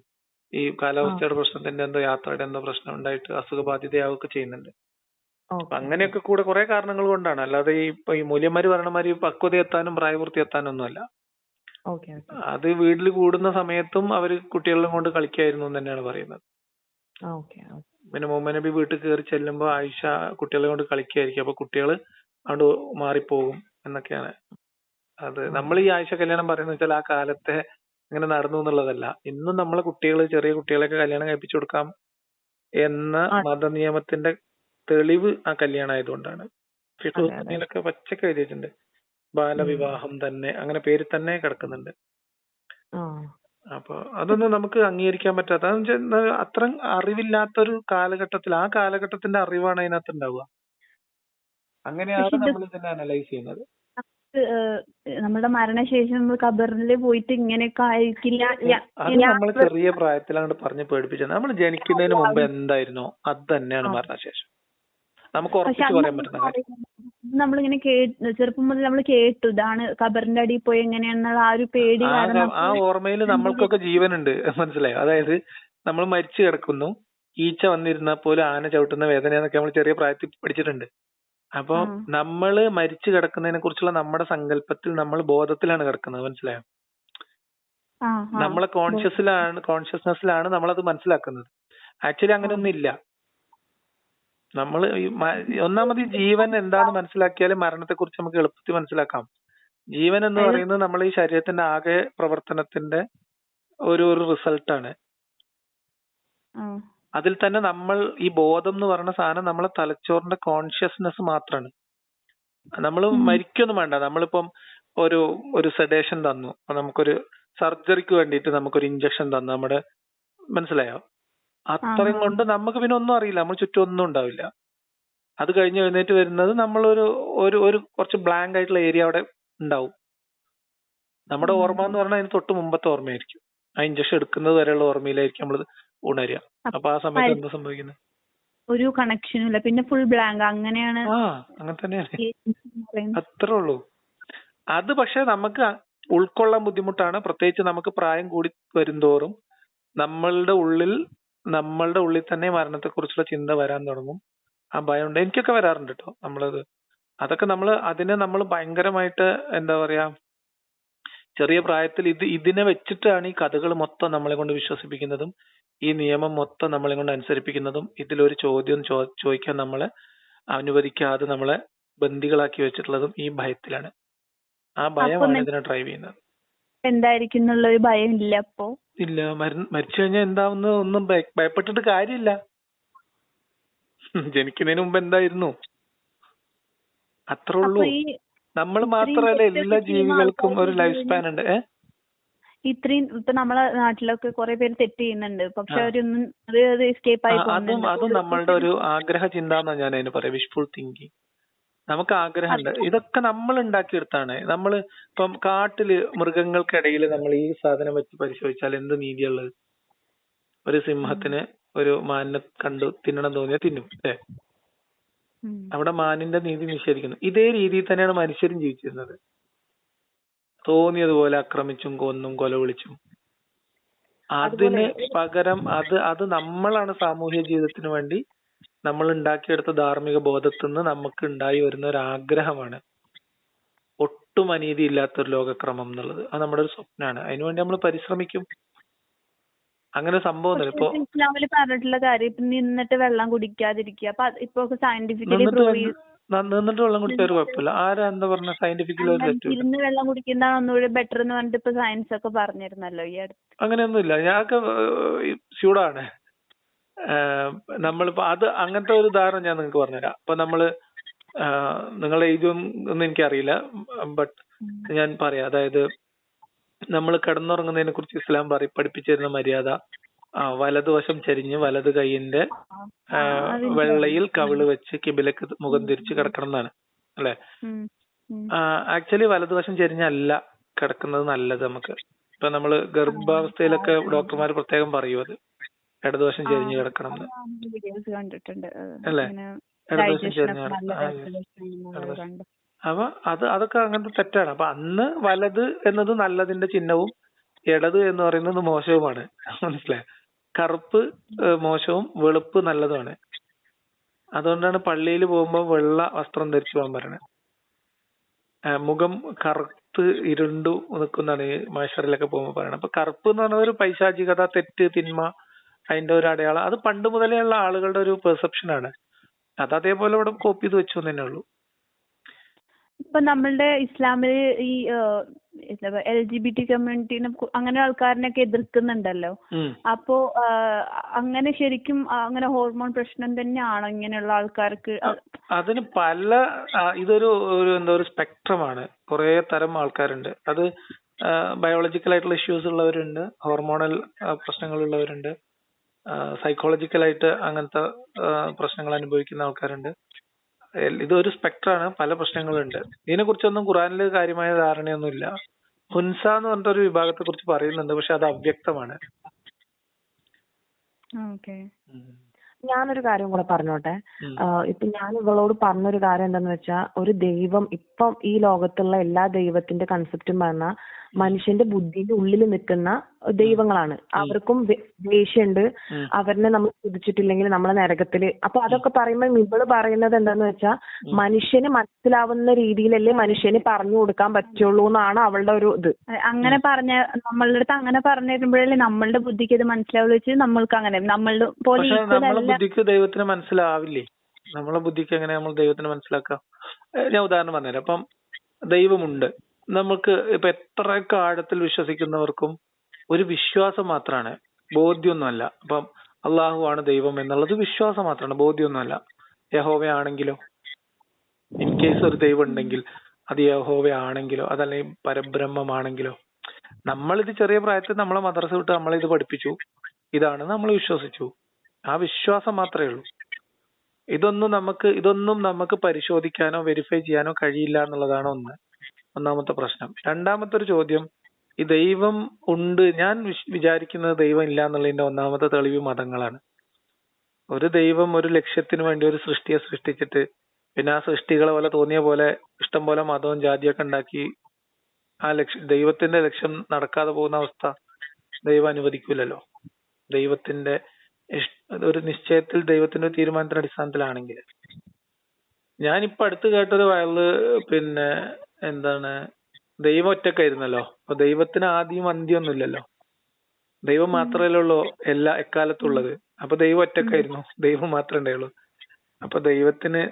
ഈ കാലാവസ്ഥയുടെ പ്രശ്നത്തിന്റെ യാത്രയുടെ പ്രശ്നം ഉണ്ടായിട്ട് അസുഖബാധിതയാവുകയൊക്കെ ചെയ്യുന്നുണ്ട്. അങ്ങനെയൊക്കെ കൂടെ കുറെ കാരണങ്ങൾ കൊണ്ടാണ്. അല്ലാതെ ഈ മൂല്യന്മാര് പറയണമാതിരി പക്വത എത്താനും പ്രായപൂർത്തി എത്താനും ഒന്നുമല്ല. അത് വീട്ടിൽ കൂടുന്ന സമയത്തും അവര് കുട്ടികളെ കൊണ്ട് കളിക്കായിരുന്നു എന്ന് തന്നെയാണ് പറയുന്നത്. പിന്നെ മുഹമ്മദ് നബി വീട്ടിൽ കയറി ചെല്ലുമ്പോ ആയിഷ കുട്ടികളെ കൊണ്ട് കളിക്കായിരിക്കും. അപ്പൊ കുട്ടികള് അങ്ങോട്ട് മാറിപ്പോകും എന്നൊക്കെയാണ്. അത് നമ്മൾ ഈ ആയിഷ കല്യാണം പറയുന്നത് വെച്ചാൽ ആ കാലത്തെ ഇങ്ങനെ നടന്നു എന്നുള്ളതല്ല. ഇന്നും നമ്മളെ ചെറിയ കുട്ടികളെയൊക്കെ കല്യാണം കഴിപ്പിച്ചു കൊടുക്കാം എന്ന മതനിയമത്തിന്റെ തെളിവ് ആ കല്യാണം ആയതുകൊണ്ടാണ്. ഫിഖ്ഹുലൊക്കെ പച്ചക്ക് എഴുതിയിട്ടുണ്ട്. ബാലവിവാഹം തന്നെ, അങ്ങനെ പേര് തന്നെ കിടക്കുന്നുണ്ട്. അപ്പൊ അതൊന്നും നമുക്ക് അംഗീകരിക്കാൻ പറ്റാത്ത, അത്ര അറിവില്ലാത്തൊരു കാലഘട്ടത്തിൽ ആ കാലഘട്ടത്തിന്റെ അറിവാണ് അതിനകത്ത് ഉണ്ടാവുക. അങ്ങനെയാണ് നമ്മൾ ഇതിനെ അനലൈസ് ചെയ്യുന്നത്. നമ്മുടെ മരണശേഷം നമ്മൾ ഖബറിൽ പോയിട്ട് ഇങ്ങനെയൊക്കെ ആയിരിക്കില്ല. അത് നമ്മൾ ചെറിയ പ്രായത്തിലാണ് പറഞ്ഞ് പേടിപ്പിച്ചത്. നമ്മൾ ജനിക്കുന്നതിന് മുമ്പ് എന്തായിരുന്നോ അത് തന്നെയാണ് മരണശേഷം. നമുക്ക് ഉറപ്പിച്ച് പറയാൻ പറ്റുന്ന കാര്യം. നമ്മളിങ്ങനെ ചെറുപ്പം മുതൽ നമ്മൾ കേട്ടു ഇതാണ് ഖബറിന്റെ അടിയിൽ പോയി എങ്ങനെയാണെന്നുള്ള ആ ഒരു പേടി കാരണം ആ ഓർമ്മയിൽ നമ്മൾക്കൊക്കെ ജീവനുണ്ട്, മനസ്സിലായോ? അതായത് നമ്മൾ മരിച്ചു കിടക്കുന്നു, ഈച്ച വന്നിരുന്നാൽ പോലും ആന ചവിട്ടുന്ന വേദന എന്നൊക്കെ നമ്മൾ ചെറിയ പ്രായത്തിൽ പഠിച്ചിട്ടുണ്ട്. അപ്പൊ നമ്മള് മരിച്ചു കിടക്കുന്നതിനെ കുറിച്ചുള്ള നമ്മുടെ സങ്കല്പത്തിൽ നമ്മൾ ബോധത്തിലാണ് കിടക്കുന്നത്, മനസ്സിലായോ? നമ്മളെ കോൺഷ്യസ്നെസ്സിലാണ് നമ്മളത് മനസ്സിലാക്കുന്നത്. ആക്ച്വലി അങ്ങനെയൊന്നും ഇല്ല. നമ്മൾ ഒന്നാമത് ഈ ജീവൻ എന്താന്ന് മനസ്സിലാക്കിയാൽ മരണത്തെ കുറിച്ച് നമുക്ക് എളുപ്പത്തിൽ മനസ്സിലാക്കാം. ജീവൻ എന്ന് പറയുന്നത് നമ്മൾ ഈ ശരീരത്തിന്റെ ആകെ പ്രവർത്തനത്തിന്റെ ഒരു റിസൾട്ടാണ്. അതിൽ തന്നെ നമ്മൾ ഈ ബോധം എന്ന് പറയുന്ന സാധനം നമ്മളെ തലച്ചോറിന്റെ കോൺഷ്യസ്നെസ് മാത്രമാണ്. നമ്മൾ മരിക്കൊന്നും വേണ്ട. നമ്മളിപ്പം ഒരു സെഡേഷൻ തന്നു, നമുക്കൊരു സർജറിക്ക് വേണ്ടിയിട്ട് നമുക്കൊരു ഇഞ്ചക്ഷൻ തന്നു, നമ്മുടെ മനസ്സിലായോ? അത്രയും കൊണ്ട് നമുക്ക് പിന്നെ ഒന്നും അറിയില്ല, നമ്മൾ ചുറ്റും ഒന്നും ഉണ്ടാവില്ല. അത് കഴിഞ്ഞ് എഴുന്നേറ്റ് വരുന്നത് നമ്മളൊരു ഒരു കുറച്ച് ബ്ലാങ്ക് ആയിട്ടുള്ള ഏരിയ അവിടെ ഉണ്ടാവും. നമ്മുടെ ഓർമ്മ എന്ന് പറഞ്ഞാൽ അതിന് തൊട്ട് മുമ്പത്തെ ഓർമ്മയായിരിക്കും. ആ ഇഞ്ചക്ഷൻ എടുക്കുന്നത് വരെയുള്ള ഓർമ്മയിലായിരിക്കും നമ്മൾ ഉണരുക. അപ്പൊ ആ സമയത്ത് എന്താ സംഭവിക്കുന്നത്? ഒരു കണക്ഷനും ഇല്ല, പിന്നെ ഫുൾ ബ്ലാങ്ക്. അങ്ങനെയാണ്. അങ്ങനെ തന്നെയാണ്. അത്രേ ഉള്ളൂ. അത് പക്ഷെ നമുക്ക് ഉൾക്കൊള്ളാൻ ബുദ്ധിമുട്ടാണ്. പ്രത്യേകിച്ച് നമുക്ക് പ്രായം കൂടി വരുംതോറും നമ്മളുടെ ഉള്ളിൽ തന്നെ മരണത്തെ കുറിച്ചുള്ള ചിന്ത വരാൻ തുടങ്ങും. ആ ഭയം ഉണ്ട്. എനിക്കൊക്കെ വരാറുണ്ട് കേട്ടോ. അതൊക്കെ അതിനെ നമ്മൾ ഭയങ്കരമായിട്ട് എന്താ പറയാ, ചെറിയ പ്രായത്തിൽ ഇതിനെ വെച്ചിട്ടാണ് ഈ കഥകൾ മൊത്തം നമ്മളെ കൊണ്ട് വിശ്വസിപ്പിക്കുന്നതും ഈ നിയമം മൊത്തം നമ്മളെ കൊണ്ട് അനുസരിപ്പിക്കുന്നതും. ഇതിലൊരു ചോദ്യം ചോദിക്കാൻ നമ്മളെ അനുവദിക്കാതെ നമ്മളെ ബന്ദികളാക്കി വെച്ചിട്ടുള്ളതും ഈ ഭയത്തിലാണ്. ആ ഭയമാണ് ഇതിനെ ഡ്രൈവ് ചെയ്യുന്നത്. എന്തായിരിക്കും എന്നുള്ളൊരു ഭയം ഇല്ല. അപ്പോ ഇല്ല. മരിച്ചു കഴിഞ്ഞാൽ എന്താവുന്ന ഒന്നും ഭയപ്പെട്ടിട്ട് കാര്യമില്ല. ജനിക്കുന്നതിന് മുമ്പ് എന്തായിരുന്നു, അത്രേ ഉള്ളൂ. നമ്മൾ മാത്രമല്ല, എല്ലാ ജീവികൾക്കും ഒരു ലൈഫ് സ്പാൻ ഉണ്ട്. ഇത്രയും ഇപ്പൊ നമ്മളെ നാട്ടിലൊക്കെ കുറെ പേര് തെറ്റ് ചെയ്യുന്നുണ്ട്, പക്ഷെ അവരൊന്നും എസ്കേപ്പ് ആയി പോകുന്നുണ്ട്. അതും നമ്മളുടെ ഒരു ആഗ്രഹ ചിന്ത എന്നാ ഞാൻ അതിന് പറയാം, വിഷ്ഫുൾ തിങ്കിങ്. നമുക്ക് ആഗ്രഹമുണ്ട്. ഇതൊക്കെ നമ്മൾ ഉണ്ടാക്കിയെടുത്താണ്. നമ്മൾ ഇപ്പം കാട്ടില് മൃഗങ്ങൾക്കിടയിൽ നമ്മൾ ഈ സാധനം വെച്ച് പരിശോധിച്ചാൽ എന്ത് നീതിയുള്ളത്? ഒരു സിംഹത്തിന് ഒരു മാനിനെ കണ്ടു തിന്നണം തോന്നിയാൽ തിന്നും, അല്ലേ? അവിടെ മാനിന്റെ നീതി നിഷേധിക്കുന്നു. ഇതേ രീതിയിൽ തന്നെയാണ് മനുഷ്യരും ജീവിച്ചിരുന്നത്. തോന്നിയതുപോലെ ആക്രമിച്ചും കൊന്നും കൊല വിളിച്ചും. അതിന് പകരം അത് നമ്മളാണ് സാമൂഹ്യ ജീവിതത്തിന് വേണ്ടി നമ്മൾ ഉണ്ടാക്കിയെടുത്ത ധാർമ്മിക ബോധത്തിൽ നിന്ന് നമുക്ക് ഉണ്ടായി വരുന്ന ഒരു ആഗ്രഹമാണ് ഒട്ടും അനീതി ഇല്ലാത്തൊരു ലോകക്രമം എന്നുള്ളത്. അത് നമ്മുടെ ഒരു സ്വപ്നമാണ്. അതിനുവേണ്ടി നമ്മൾ പരിശ്രമിക്കും. അങ്ങനെ സംഭവം ഇപ്പൊ ഇസ്ലാമിൽ പറഞ്ഞിട്ടുള്ള കാര്യം ഇപ്പൊ നിന്നിട്ട് വെള്ളം കുടിക്കാതിരിക്കുക. അപ്പൊ ഇപ്പൊ സയന്റിഫിക്കലി നിന്നിട്ട് വെള്ളം കുടിച്ചാൽ കുഴപ്പമില്ല. ആരാ എന്താ പറഞ്ഞ സയന്റിഫിക്കലി ഇരുന്ന് വെള്ളം കുടിക്കുന്നതാണ് ഒന്നുകൂടി ബെറ്റർ എന്ന് പറഞ്ഞിട്ട് ഇപ്പൊ സയൻസ് ഒക്കെ പറഞ്ഞിരുന്നല്ലോ ഈ അടുത്ത്. അങ്ങനെയൊന്നുമില്ല. ഞാനൊക്കെ സ്യൂഡാണ്. നമ്മളിപ്പോ അങ്ങനത്തെ ഒരു ഉദാഹരണം ഞാൻ നിങ്ങൾക്ക് പറഞ്ഞുതരാം. അപ്പൊ നിങ്ങളുടെ ഏജും ഒന്നും എനിക്കറിയില്ല, ബട്ട് ഞാൻ പറയാം. അതായത് നമ്മൾ കിടന്നുറങ്ങുന്നതിനെ കുറിച്ച് ഇസ്ലാം പഠിപ്പിച്ചിരുന്ന മര്യാദ, വലതുവശം ചരിഞ്ഞ് വലത് കൈയിന്റെ വെള്ളയിൽ കവിള് വെച്ച് കിബിലക്ക് മുഖം തിരിച്ച് കിടക്കണം എന്നാണ്, അല്ലെ? ആക്ച്വലി വലതുവശം ചരിഞ്ഞല്ല കിടക്കുന്നത് നല്ലത് നമുക്ക്. ഇപ്പൊ നമ്മള് ഗർഭാവസ്ഥയിലൊക്കെ ഡോക്ടർമാർ പ്രത്യേകം പറയും അത് ഇടതുവശം ചെരിഞ്ഞ് കിടക്കണം എന്ന്, അല്ലെ? ഇടതുവശം ചെരിഞ്ഞ് കിടക്കണം. അപ്പൊ അതൊക്കെ അങ്ങനത്തെ തെറ്റാണ്. അപ്പൊ അന്ന് വലത് എന്നത് നല്ലതിന്റെ ചിഹ്നവും ഇടത് എന്ന് പറയുന്നത് മോശവുമാണ്, മനസ്സിലായോ? കറുപ്പ് മോശവും വെളുപ്പ് നല്ലതുമാണ്. അതുകൊണ്ടാണ് പള്ളിയിൽ പോകുമ്പോൾ വെള്ള വസ്ത്രം ധരിച്ചു പോകാൻ പറയണത്. മുഖം കറുത്ത് ഇരുണ്ടു നിൽക്കുന്നതാണ് ഈ മഹ്ശറിലൊക്കെ പോകുമ്പോൾ പറയണത്. അപ്പൊ കറുപ്പ് എന്ന് പറഞ്ഞ ഒരു പൈശാചികത, തെറ്റ്, തിന്മ, അതിന്റെ ഒരു അടയാളം. അത് പണ്ട് മുതലേ ഉള്ള ആളുകളുടെ ഒരു പെർസെപ്ഷനാണ്. അത് അതേപോലെ ഇവിടെ കോപ്പി ചെയ്ത് വെച്ചു തന്നെ ഉള്ളൂ. ഇപ്പൊ നമ്മളുടെ ഇസ്ലാമില് ഈ LGBT കമ്മ്യൂണിറ്റിനെ അങ്ങനെ ആൾക്കാരിനൊക്കെ എതിർക്കുന്നുണ്ടല്ലോ. അപ്പോ അങ്ങനെ ശരിക്കും അങ്ങനെ ഹോർമോൺ പ്രശ്നം തന്നെയാണോ ഇങ്ങനെയുള്ള ആൾക്കാർക്ക്? അതിന് ഇതൊരു എന്താ ഒരു സ്പെക്ട്രമാണ്. കുറെ തരം ആൾക്കാരുണ്ട്. അത് ബയോളജിക്കൽ ആയിട്ടുള്ള ഇഷ്യൂസ് ഉള്ളവരുണ്ട്, ഹോർമോണൽ പ്രശ്നങ്ങളുള്ളവരുണ്ട്, സൈക്കോളജിക്കലായിട്ട് അങ്ങനത്തെ പ്രശ്നങ്ങൾ അനുഭവിക്കുന്ന ആൾക്കാരുണ്ട്. ഇതൊരു സ്പെക്ട്രാണ്, പല പ്രശ്നങ്ങളുണ്ട്. ഇതിനെ കുറിച്ചൊന്നും ഖുറാനില് കാര്യമായ ധാരണയൊന്നുമില്ല. ഹുൻസ എന്ന് പറഞ്ഞിട്ടൊരു വിഭാഗത്തെ കുറിച്ച് പറയുന്നുണ്ട്, പക്ഷെ അത് അവ്യക്തമാണ്. ഞാനൊരു കാര്യം കൂടെ പറഞ്ഞോട്ടെ. ഉം. ഇപ്പൊ ഞാൻ ഇവളോട് പറഞ്ഞൊരു കാര്യം എന്താന്ന് വെച്ചാൽ, ഒരു ദൈവം ഇപ്പം ഈ ലോകത്തുള്ള എല്ലാ ദൈവത്തിന്റെ കൺസെപ്റ്റും പറഞ്ഞാൽ മനുഷ്യന്റെ ബുദ്ധിന്റെ ഉള്ളിൽ നിൽക്കുന്ന ദൈവങ്ങളാണ്. അവർക്കും ദേഷ്യമുണ്ട്. ഉം. അവരിനെ നമ്മൾ സ്തുതിച്ചിട്ടില്ലെങ്കിൽ നമ്മളെ നരകത്തില്. അപ്പൊ അതൊക്കെ പറയുമ്പോൾ ഇവള് പറയുന്നത് എന്താന്ന് വെച്ചാൽ, മനുഷ്യന് മനസ്സിലാവുന്ന രീതിയിലല്ലേ മനുഷ്യന് പറഞ്ഞു കൊടുക്കാൻ പറ്റുള്ളൂ എന്നാണ് അവളുടെ ഒരു ഇത്. അങ്ങനെ പറഞ്ഞ നമ്മളുടെ അടുത്ത് അങ്ങനെ പറഞ്ഞു തരുമ്പോഴല്ലേ നമ്മളുടെ ബുദ്ധിക്ക് ഇത് മനസ്സിലാവുള്ളൂ വെച്ച് നമ്മൾക്ക് അങ്ങനെ നമ്മളുടെ പോലെ പക്ഷെ equal നമ്മളെ അല്ല. ബുദ്ധിക്ക് ദൈവത്തിന് മനസ്സിലാവില്ലേ? നമ്മളെ ബുദ്ധിക്ക് എങ്ങനെ നമ്മൾ ദൈവത്തിന് മനസ്സിലാക്കാം? ഞാൻ ഉദാഹരണം പറഞ്ഞുതരാം. അപ്പം ദൈവമുണ്ട്. നമുക്ക് ഇപ്പൊ എത്രയൊക്കെ ആഴത്തിൽ വിശ്വസിക്കുന്നവർക്കും ഒരു വിശ്വാസം മാത്രമാണ്, ബോധ്യമൊന്നുമല്ല. അപ്പം അള്ളാഹു ആണ് ദൈവം എന്നുള്ളത് വിശ്വാസം മാത്രമാണ്, ബോധ്യമൊന്നുമല്ല. യഹോവയാണെങ്കിലോ, ഇൻ കേസ് ഒരു ദൈവം ഉണ്ടെങ്കിൽ അത് യഹോവയാണെങ്കിലോ അതല്ലെങ്കിൽ പരബ്രഹ്മമാണെങ്കിലോ, നമ്മളിത് ചെറിയ പ്രായത്തിൽ നമ്മളെ മദ്രസ വിട്ട് നമ്മളിത് പഠിപ്പിച്ചു, ഇതാണ് നമ്മൾ വിശ്വസിച്ചു. ആ വിശ്വാസം മാത്രമേ ഉള്ളൂ. ഇതൊന്നും നമുക്ക് പരിശോധിക്കാനോ വെരിഫൈ ചെയ്യാനോ കഴിയില്ല എന്നുള്ളതാണ് ഒന്നാമത്തെ പ്രശ്നം. രണ്ടാമത്തെ ഒരു ചോദ്യം, ഈ ദൈവം ഉണ്ട്, ഞാൻ വിചാരിക്കുന്നത് ദൈവം ഇല്ല എന്നുള്ളതിന്റെ ഒന്നാമത്തെ തെളിവ് മതങ്ങളാണ്. ഒരു ദൈവം ഒരു ലക്ഷ്യത്തിന് വേണ്ടി ഒരു സൃഷ്ടിയെ സൃഷ്ടിച്ചിട്ട് പിന്നെ ആ സൃഷ്ടികളെ പോലെ തോന്നിയ പോലെ ഇഷ്ടം പോലെ മതവും ജാതിയൊക്കെ ഉണ്ടാക്കി ആ ദൈവത്തിന്റെ ലക്ഷ്യം നടക്കാതെ പോകുന്ന അവസ്ഥ ദൈവം അനുവദിക്കൂലല്ലോ. ദൈവത്തിന്റെ ഒരു നിശ്ചയത്തിൽ ദൈവത്തിന്റെ തീരുമാനത്തിന്റെ അടിസ്ഥാനത്തിലാണെങ്കിൽ. ഞാനിപ്പോ അടുത്ത് കേട്ടൊരു വയല് പിന്നെ എന്താണ്, ദൈവം ഒറ്റക്കായിരുന്നല്ലോ. അപ്പൊ ദൈവത്തിന് ആദ്യം അന്ത്യമൊന്നും ഇല്ലല്ലോ. ദൈവം മാത്രമല്ലേ ഉള്ളൂ എക്കാലത്തുള്ളത്. അപ്പൊ ദൈവം ഒറ്റക്കായിരുന്നു, ദൈവം മാത്രമേ ഉണ്ടായുള്ളൂ. അപ്പൊ ദൈവത്തിന്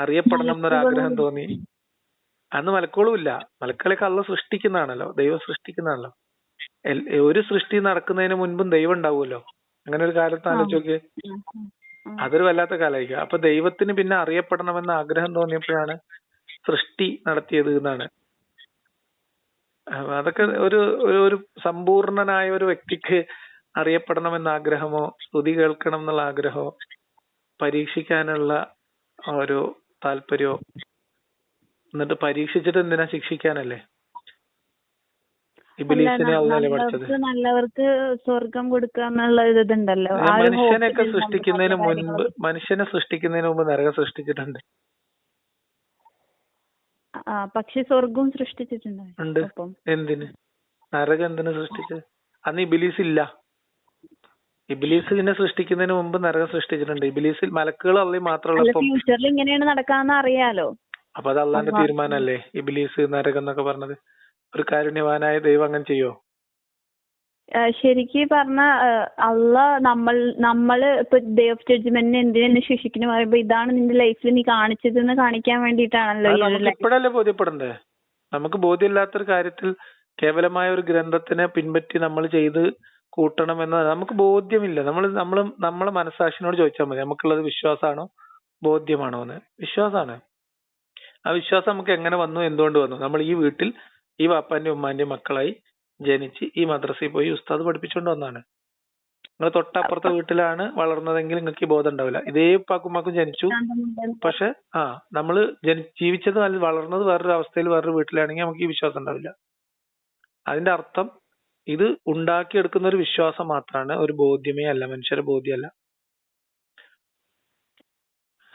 അറിയപ്പെടണം എന്നൊരാഗ്രഹം തോന്നി. അന്ന് മലക്കുകളും ഇല്ല. മലക്കളൊക്കെ അള്ള സൃഷ്ടിക്കുന്നതാണല്ലോ, ദൈവം സൃഷ്ടിക്കുന്നതാണല്ലോ. ഒരു സൃഷ്ടി നടക്കുന്നതിന് മുൻപും ദൈവം ഉണ്ടാവുമല്ലോ. അങ്ങനെ ഒരു കാലത്ത് ആലോചിച്ച് നോക്കിയേ, അതൊരു വല്ലാത്ത കാലമായിരിക്കും. അപ്പൊ ദൈവത്തിന് പിന്നെ അറിയപ്പെടണമെന്ന ആഗ്രഹം തോന്നിയപ്പോഴാണ് സൃഷ്ടി നടത്തിയത് എന്നാണ്. അതൊക്കെ ഒരു സമ്പൂർണനായ ഒരു വ്യക്തിക്ക് അറിയപ്പെടണമെന്ന ആഗ്രഹമോ സ്തുതി കേൾക്കണം എന്നുള്ള ആഗ്രഹമോ പരീക്ഷിക്കാനുള്ള ഒരു താല്പര്യമോ, എന്നിട്ട് പരീക്ഷിച്ചിട്ട് എന്തിനാ, ശിക്ഷിക്കാനല്ലേ? ഇബ്ലീസിനെ അള്ളാഹല്ലേ പഠിച്ചത്? നല്ലവർക്ക് സ്വർഗം കൊടുക്കാന്നുള്ള ഇതുണ്ടല്ലോ. മനുഷ്യനെയൊക്കെ സൃഷ്ടിക്കുന്നതിന് മുൻപ്, മനുഷ്യനെ സൃഷ്ടിക്കുന്നതിന് മുമ്പ് നരകം സൃഷ്ടിച്ചിട്ടുണ്ട്. പക്ഷെ സ്വർഗവും സൃഷ്ടിച്ചിട്ടുണ്ട്. എന്തിന്? നരകം എന്തിനു സൃഷ്ടിച്ചത്? അന്ന് ഇബ്ലീസ് ഇല്ല. ഇബ്ലീസിനെ സൃഷ്ടിക്കുന്നതിന് മുമ്പ് നരകം സൃഷ്ടിച്ചിട്ടുണ്ട്. ഇബ്ലീസിൽ മലക്കുകൾ അള്ളയും മാത്രമുള്ള ഫ്യൂച്ചറിൽ ഇങ്ങനെയാണ് നടക്കാന്ന് അറിയാലോ. അപ്പൊ അത് അള്ളാന്റെ തീരുമാനമല്ലേ ഇബ്ലീസ് നരകം എന്നൊക്കെ പറഞ്ഞത്? ഒരു കാരുണ്യവാനായ ദൈവം അങ്ങനെ ചെയ്യോ? ശരിക്ക് പറഞ്ഞ നമ്മള് ഇപ്പൊ ഡേ ഓഫ് ജഡ്ജ്മെന്റിന് എന്തിനെ ശിക്ഷിക്കുന്നു പറയുമ്പോ ഇതാണ് നിന്റെ ലൈഫിൽ നീ കാണിച്ചതെന്ന് കാണിക്കാൻ വേണ്ടിയിട്ടാണല്ലോ. ഇപ്പോഴല്ലേ ബോധ്യപ്പെടണ്ടേ? നമുക്ക് ബോധ്യമില്ലാത്തൊരു കാര്യത്തിൽ കേവലമായ ഒരു ഗ്രന്ഥത്തിനെ പിൻപറ്റി നമ്മൾ ചെയ്ത് കൂട്ടണമെന്ന് നമുക്ക് ബോധ്യമില്ല. നമ്മളെ മനസ്സാക്ഷിനോട് ചോദിച്ചാൽ മതി, നമുക്കുള്ളത് വിശ്വാസമാണോ ബോധ്യമാണോ എന്ന്. വിശ്വാസമാണ്. ആ വിശ്വാസം നമുക്ക് എങ്ങനെ വന്നു, എന്തുകൊണ്ട് വന്നു? നമ്മൾ ഈ വീട്ടിൽ ഈ വാപ്പാന്റെ ഉമ്മാന്റെ മക്കളായി ജനിച്ച് ഈ മദ്രസയിൽ പോയി ഉസ്താദ് പഠിപ്പിച്ചുകൊണ്ട് വന്നാണ്. നിങ്ങൾ തൊട്ടപ്പുറത്തെ വീട്ടിലാണ് വളർന്നതെങ്കിൽ നിങ്ങൾക്ക് ഈ ബോധം ഉണ്ടാവില്ല. ഇതേ ഉപ്പാക്കുമ്മാക്കും ജനിച്ചു, പക്ഷെ നമ്മള് ജീവിച്ചത് വളർന്നത് വേറൊരു അവസ്ഥയിൽ വേറൊരു വീട്ടിലാണെങ്കിൽ നമുക്ക് ഈ വിശ്വാസം ഉണ്ടാവില്ല. അതിന്റെ അർത്ഥം ഇത് ഉണ്ടാക്കിയെടുക്കുന്ന ഒരു വിശ്വാസം മാത്രമാണ്, ഒരു ബോധ്യമേ അല്ല, മനുഷ്യരുടെ ബോധ്യമല്ല.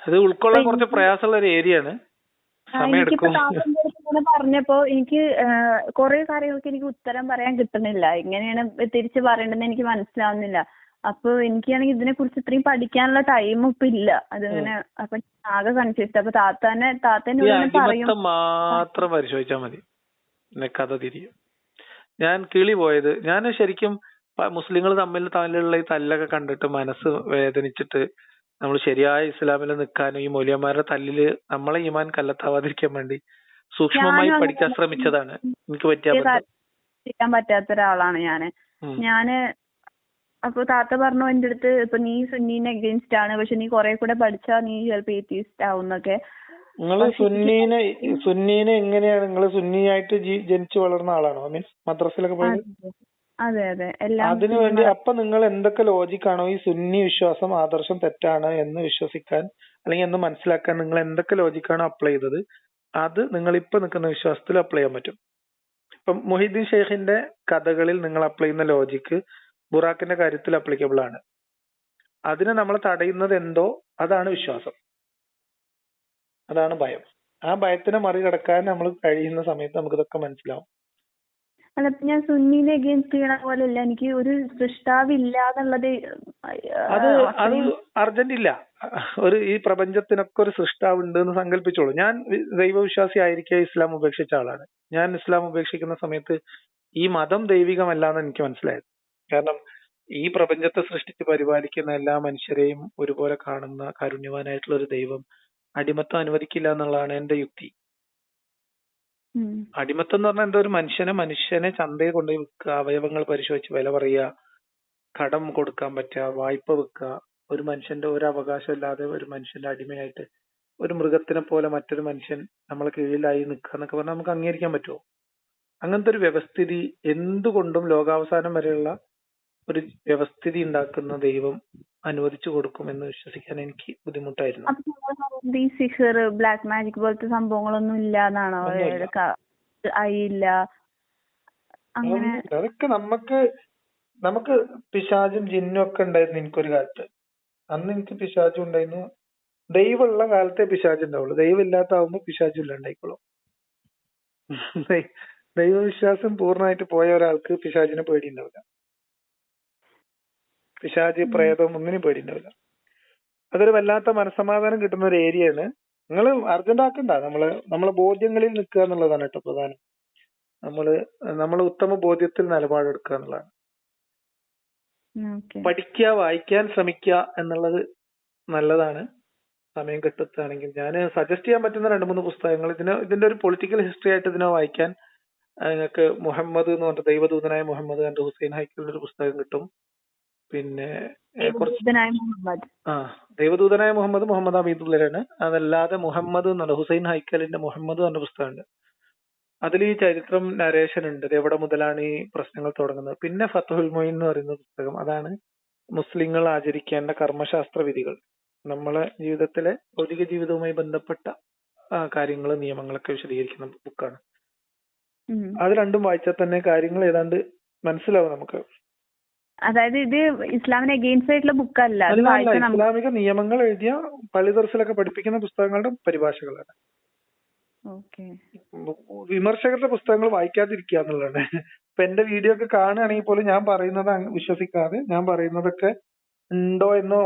അത് ഉൾക്കൊള്ളാൻ കുറച്ച് പ്രയാസമുള്ള ഒരു ഏരിയയാണ്. എനിക്കിപ്പോ ഇങ്ങനെ പറഞ്ഞപ്പോ എനിക്ക് കുറെ കാര്യങ്ങൾക്ക് എനിക്ക് ഉത്തരം പറയാൻ കിട്ടുന്നില്ല. എങ്ങനെയാണ് തിരിച്ചു പറയേണ്ടതെന്ന് എനിക്ക് മനസ്സിലാവുന്നില്ല. അപ്പൊ എനിക്കാണെങ്കിൽ ഇതിനെ കുറിച്ച് ഇത്രയും പഠിക്കാനുള്ള ടൈമും ഇപ്പൊ ഇല്ല. അതിങ്ങനെ അപ്പൊ ആകെ കൺഫ്യൂസ്ഡ്. അപ്പൊ താത്തനോട് പറയും മാത്രം പരിശോധിച്ചാൽ മതി, കഥ തിരിയും. ഞാൻ കിളി പോയത്, ഞാൻ ശരിക്കും മുസ്ലിങ്ങൾ തമ്മിലുള്ള ഈ തല്ലൊക്കെ കണ്ടിട്ട് മനസ്സ് വേദനിച്ചിട്ട് നമ്മൾ ശരിയായ ഇസ്ലാമിൽ നിൽക്കാനും ഈ മൗലവിമാരുടെ തല്ലില് നമ്മളെ ഈമാൻ കല്ലെത്താവാതിരിക്കാൻ വേണ്ടി സൂക്ഷ്മമായി പഠിക്കാൻ ശ്രമിച്ചതാണ്. എനിക്ക് ചെയ്യാൻ പറ്റാത്ത ഒരാളാണ് ഞാന്. അപ്പൊ താത്ത പറഞ്ഞു എന്റെ അടുത്ത്, ഇപ്പൊ നീ സുന്നീനെ അഗെയിൻസ്റ്റ് ആണ്, പക്ഷെ നീ കുറെ കൂടെ പഠിച്ചാ നീ ചിലപ്പോ ഏത്തീസ്റ്റ് ആവുന്നൊക്കെ. നിങ്ങള് സുന്നീനെ എങ്ങനെയാണ്, നിങ്ങള് സുന്നിയായിട്ട് ജനിച്ചു വളർന്ന ആളാണോ? മീൻസ് മദ്രസയിലൊക്കെ പോയത്? അതെ. അതിനുവേണ്ടി അപ്പൊ നിങ്ങൾ എന്തൊക്കെ ലോജിക്കാണോ ഈ സുന്നി വിശ്വാസം ആദർശം തെറ്റാണ് എന്ന് വിശ്വസിക്കാൻ അല്ലെങ്കിൽ എന്ന് മനസ്സിലാക്കാൻ നിങ്ങൾ എന്തൊക്കെ ലോജിക്കാണോ അപ്ലൈ ചെയ്തത്, അത് നിങ്ങൾ ഇപ്പൊ നിൽക്കുന്ന വിശ്വാസത്തിൽ അപ്ലൈ ചെയ്യാൻ പറ്റും. ഇപ്പം മുഹീദ്ദീൻ ഷെയ്ഖിന്റെ കഥകളിൽ നിങ്ങൾ അപ്ലൈ ചെയ്യുന്ന ലോജിക്ക് ബുറാക്കിന്റെ കാര്യത്തിൽ അപ്ലിക്കബിൾ ആണ്. അതിനെ നമ്മൾ തടയുന്നത് എന്തോ അതാണ് വിശ്വാസം, അതാണ് ഭയം. ആ ഭയത്തിനെ മറികടക്കാൻ നമ്മൾ കഴിയുന്ന സമയത്ത് നമുക്ക് ഇതൊക്കെ മനസ്സിലാവും. അല്ല, ഞാൻ സുന്നീനെ അഗെയിൻസ്റ്റ് ചെയ്യണ പോലെയല്ല, എനിക്ക് ഒരു സൃഷ്ടാവില്ല എന്നുള്ളത് അത് അർജന്റ് ഇല്ല. ഈ പ്രപഞ്ചത്തിനൊക്കെ ഒരു സൃഷ്ടാവുണ്ട് എന്ന് സങ്കല്പിച്ചോളൂ. ഞാൻ ദൈവവിശ്വാസി ആയിരിക്കെ ഇസ്ലാം ഉപേക്ഷിച്ച ആളാണ്. ഞാൻ ഇസ്ലാം ഉപേക്ഷിക്കുന്ന സമയത്ത് ഈ മതം ദൈവികമല്ല എന്ന് എനിക്ക് മനസ്സിലായത്. കാരണം ഈ പ്രപഞ്ചത്തെ സൃഷ്ടിച്ച് പരിപാലിക്കുന്ന എല്ലാ മനുഷ്യരെയും ഒരുപോലെ കാണുന്ന കാരുണ്യവാനായിട്ടുള്ള ഒരു ദൈവം അടിമത്തം അനുവദിക്കില്ല എന്നുള്ളതാണ് എന്റെ യുക്തി. അടിമത്തം എന്ന് പറഞ്ഞാൽ എന്താ? ഒരു മനുഷ്യനെ ചന്തയിൽ കൊണ്ടുപോയി വിൽക്കുക, അവയവങ്ങൾ പരിശോധിച്ച് വില പറയുക, കടം കൊടുക്കാൻ പറ്റുക, വായ്പ വെക്കുക, ഒരു മനുഷ്യന്റെ ഒരു അവകാശം ഇല്ലാതെ ഒരു മനുഷ്യന്റെ അടിമയായിട്ട് ഒരു മൃഗത്തിനെ പോലെ മറ്റൊരു മനുഷ്യൻ നമ്മളെ കീഴിലായി നിൽക്കുക എന്നൊക്കെ പറഞ്ഞാൽ നമുക്ക് അംഗീകരിക്കാൻ പറ്റുമോ? അങ്ങനത്തെ ഒരു വ്യവസ്ഥിതി എന്തുകൊണ്ടും ലോകാവസാനം വരെയുള്ള ഒരു വ്യവസ്ഥിതി ഉണ്ടാക്കുന്ന ദൈവം അനുവദിച്ചു കൊടുക്കുമെന്ന് വിശ്വസിക്കാൻ എനിക്ക് ബുദ്ധിമുട്ടായിരുന്നു. ഈ സിഹർ, ബ്ലാക്ക് മാജിക് പോലത്തെ സംഭവങ്ങളൊന്നും ഇല്ല എന്നാണോ? ആയില്ല അങ്ങനെ അതൊക്കെ നമുക്ക് പിശാചും ജിന്നും ഒക്കെ ഉണ്ടായിരുന്നു എനിക്കൊരു കാലത്ത്. അന്ന് എനിക്ക് പിശാചും ഉണ്ടായിരുന്നു. ദൈവമുള്ള കാലത്തെ പിശാച് ഉണ്ടാവുള്ളൂ. ദൈവം ഇല്ലാത്താവുമ്പോ പിശാചും ഇല്ലാണ്ടായിക്കോളും. ദൈവവിശ്വാസം പൂർണ്ണമായിട്ട് പോയ ഒരാൾക്ക് പിശാചിനെ പേടിയുണ്ടാവില്ല. പിശാച്, പ്രേതം ഒന്നിനും പേടിയുണ്ടാവില്ല. അതൊരു വല്ലാത്ത മനസ്സമാധാനം കിട്ടുന്ന ഒരു ഏരിയയാണ്. നിങ്ങൾ അർജന്റ് ആക്കണ്ട. നമ്മളെ ബോധ്യങ്ങളിൽ നിൽക്കുക എന്നുള്ളതാണ് കേട്ടോ പ്രധാനം. നമ്മള് ഉത്തമ ബോധ്യത്തിൽ നിലപാടെടുക്കുക എന്നുള്ളതാണ്. പഠിക്കുക, വായിക്കാൻ ശ്രമിക്കുക എന്നുള്ളത് നല്ലതാണ്. സമയം കിട്ടുകയാണെങ്കിൽ ഞാൻ സജസ്റ്റ് ചെയ്യാൻ പറ്റുന്ന 2-3 പുസ്തകങ്ങൾ, ഇതിന്റെ ഒരു പൊളിറ്റിക്കൽ ഹിസ്റ്ററി ആയിട്ട് ഇതിനെ വായിക്കാൻ നിങ്ങൾക്ക് മുഹമ്മദ് എന്ന് പറഞ്ഞ ദൈവദൂതനായ മുഹമ്മദ് ആൻഡ് ഹുസൈൻ ഹൈക്കലിന്റെ ഒരു പുസ്തകം കിട്ടും. പിന്നെ ദൈവദൂതനായ മുഹമ്മദ് അമീദുള്ളയാണ്. അതല്ലാതെ മുഹമ്മദ് എന്ന് പറഞ്ഞ ഹുസൈൻ ഹൈക്കലിന്റെ മുഹമ്മദ് എന്ന പുസ്തകമുണ്ട്. അതിൽ ഈ ചരിത്രം നരേഷൻ ഉണ്ട്, എവിടെ മുതലാണ് ഈ പ്രശ്നങ്ങൾ തുടങ്ങുന്നത്. പിന്നെ ഫത്ഹുൽ മൊയിൻ എന്ന് പറയുന്ന പുസ്തകം, അതാണ് മുസ്ലിങ്ങൾ ആചരിക്കേണ്ട കർമ്മശാസ്ത്ര വിധികൾ, നമ്മളെ ജീവിതത്തിലെ ഭൗതിക ജീവിതവുമായി ബന്ധപ്പെട്ട കാര്യങ്ങൾ, നിയമങ്ങളൊക്കെ വിശദീകരിക്കുന്ന ബുക്കാണ്. അത് രണ്ടും വായിച്ചാൽ തന്നെ കാര്യങ്ങൾ ഏതാണ്ട് മനസ്സിലാവും നമുക്ക്. അതായത് ഇത് ഇസ്ലാമിന് അഗെയിൻസ്റ്റ് ആയിട്ടുള്ള ബുക്കല്ല, ഇസ്ലാമിക നിയമങ്ങൾ എഴുതിയ പള്ളി ദർസിലൊക്കെ പഠിപ്പിക്കുന്ന പുസ്തകങ്ങളുടെ പരിഭാഷകളാണ്. വിമർശകരുടെ പുസ്തകങ്ങൾ വായിക്കാതിരിക്കുക എന്നുള്ളതാണ്. ഇപ്പൊ എന്റെ വീഡിയോ ഒക്കെ കാണുകയാണെങ്കിൽ പോലും ഞാൻ പറയുന്നത് വിശ്വസിക്കാതെ, ഞാൻ പറയുന്നതൊക്കെ ഉണ്ടോ എന്ന്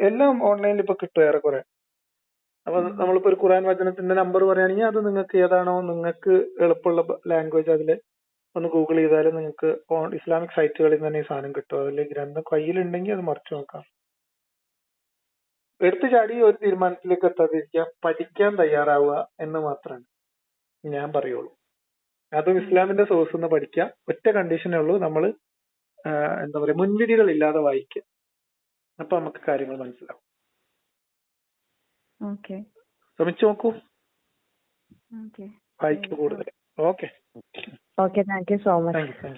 എല്ലാം ഓൺലൈനിൽ ഇപ്പൊ കിട്ടും ഏറെക്കുറെ. അപ്പൊ നമ്മളിപ്പോ ഒരു ഖുർആൻ വചനത്തിന്റെ നമ്പർ പറയുകയാണെങ്കിൽ അത് നിങ്ങൾക്ക് ഏതാണോ നിങ്ങൾക്ക് എളുപ്പമുള്ള ലാംഗ്വേജ് അതില് ഒന്ന് ഗൂഗിൾ ചെയ്താൽ നിങ്ങൾക്ക് ഇസ്ലാമിക് സൈറ്റുകളിൽ തന്നെ ഈ സാധനം കിട്ടും. അതിൽ ഗ്രന്ഥം കയ്യിലുണ്ടെങ്കിൽ അത് മറിച്ചു നോക്കാം. എടുത്തു ചാടി ഒരു തീരുമാനത്തിലേക്ക് എത്താതിരിക്കുക, പഠിക്കാൻ തയ്യാറാവുക എന്ന് മാത്രമാണ് ഞാൻ പറയുള്ളൂ. അതും ഇസ്ലാമിന്റെ സോഴ്സ് നിന്ന് പഠിക്കുക. ഒറ്റ കണ്ടീഷനേ ഉള്ളൂ, നമ്മൾ എന്താ പറയാ, മുൻവിധികൾ ഇല്ലാതെ വായിക്കുക. അപ്പൊ നമുക്ക് കാര്യങ്ങൾ മനസ്സിലാവും. ശ്രമിച്ചു നോക്കൂ, വായിക്കൂ കൂടുതൽ. Okay, thank you so much. Thank you.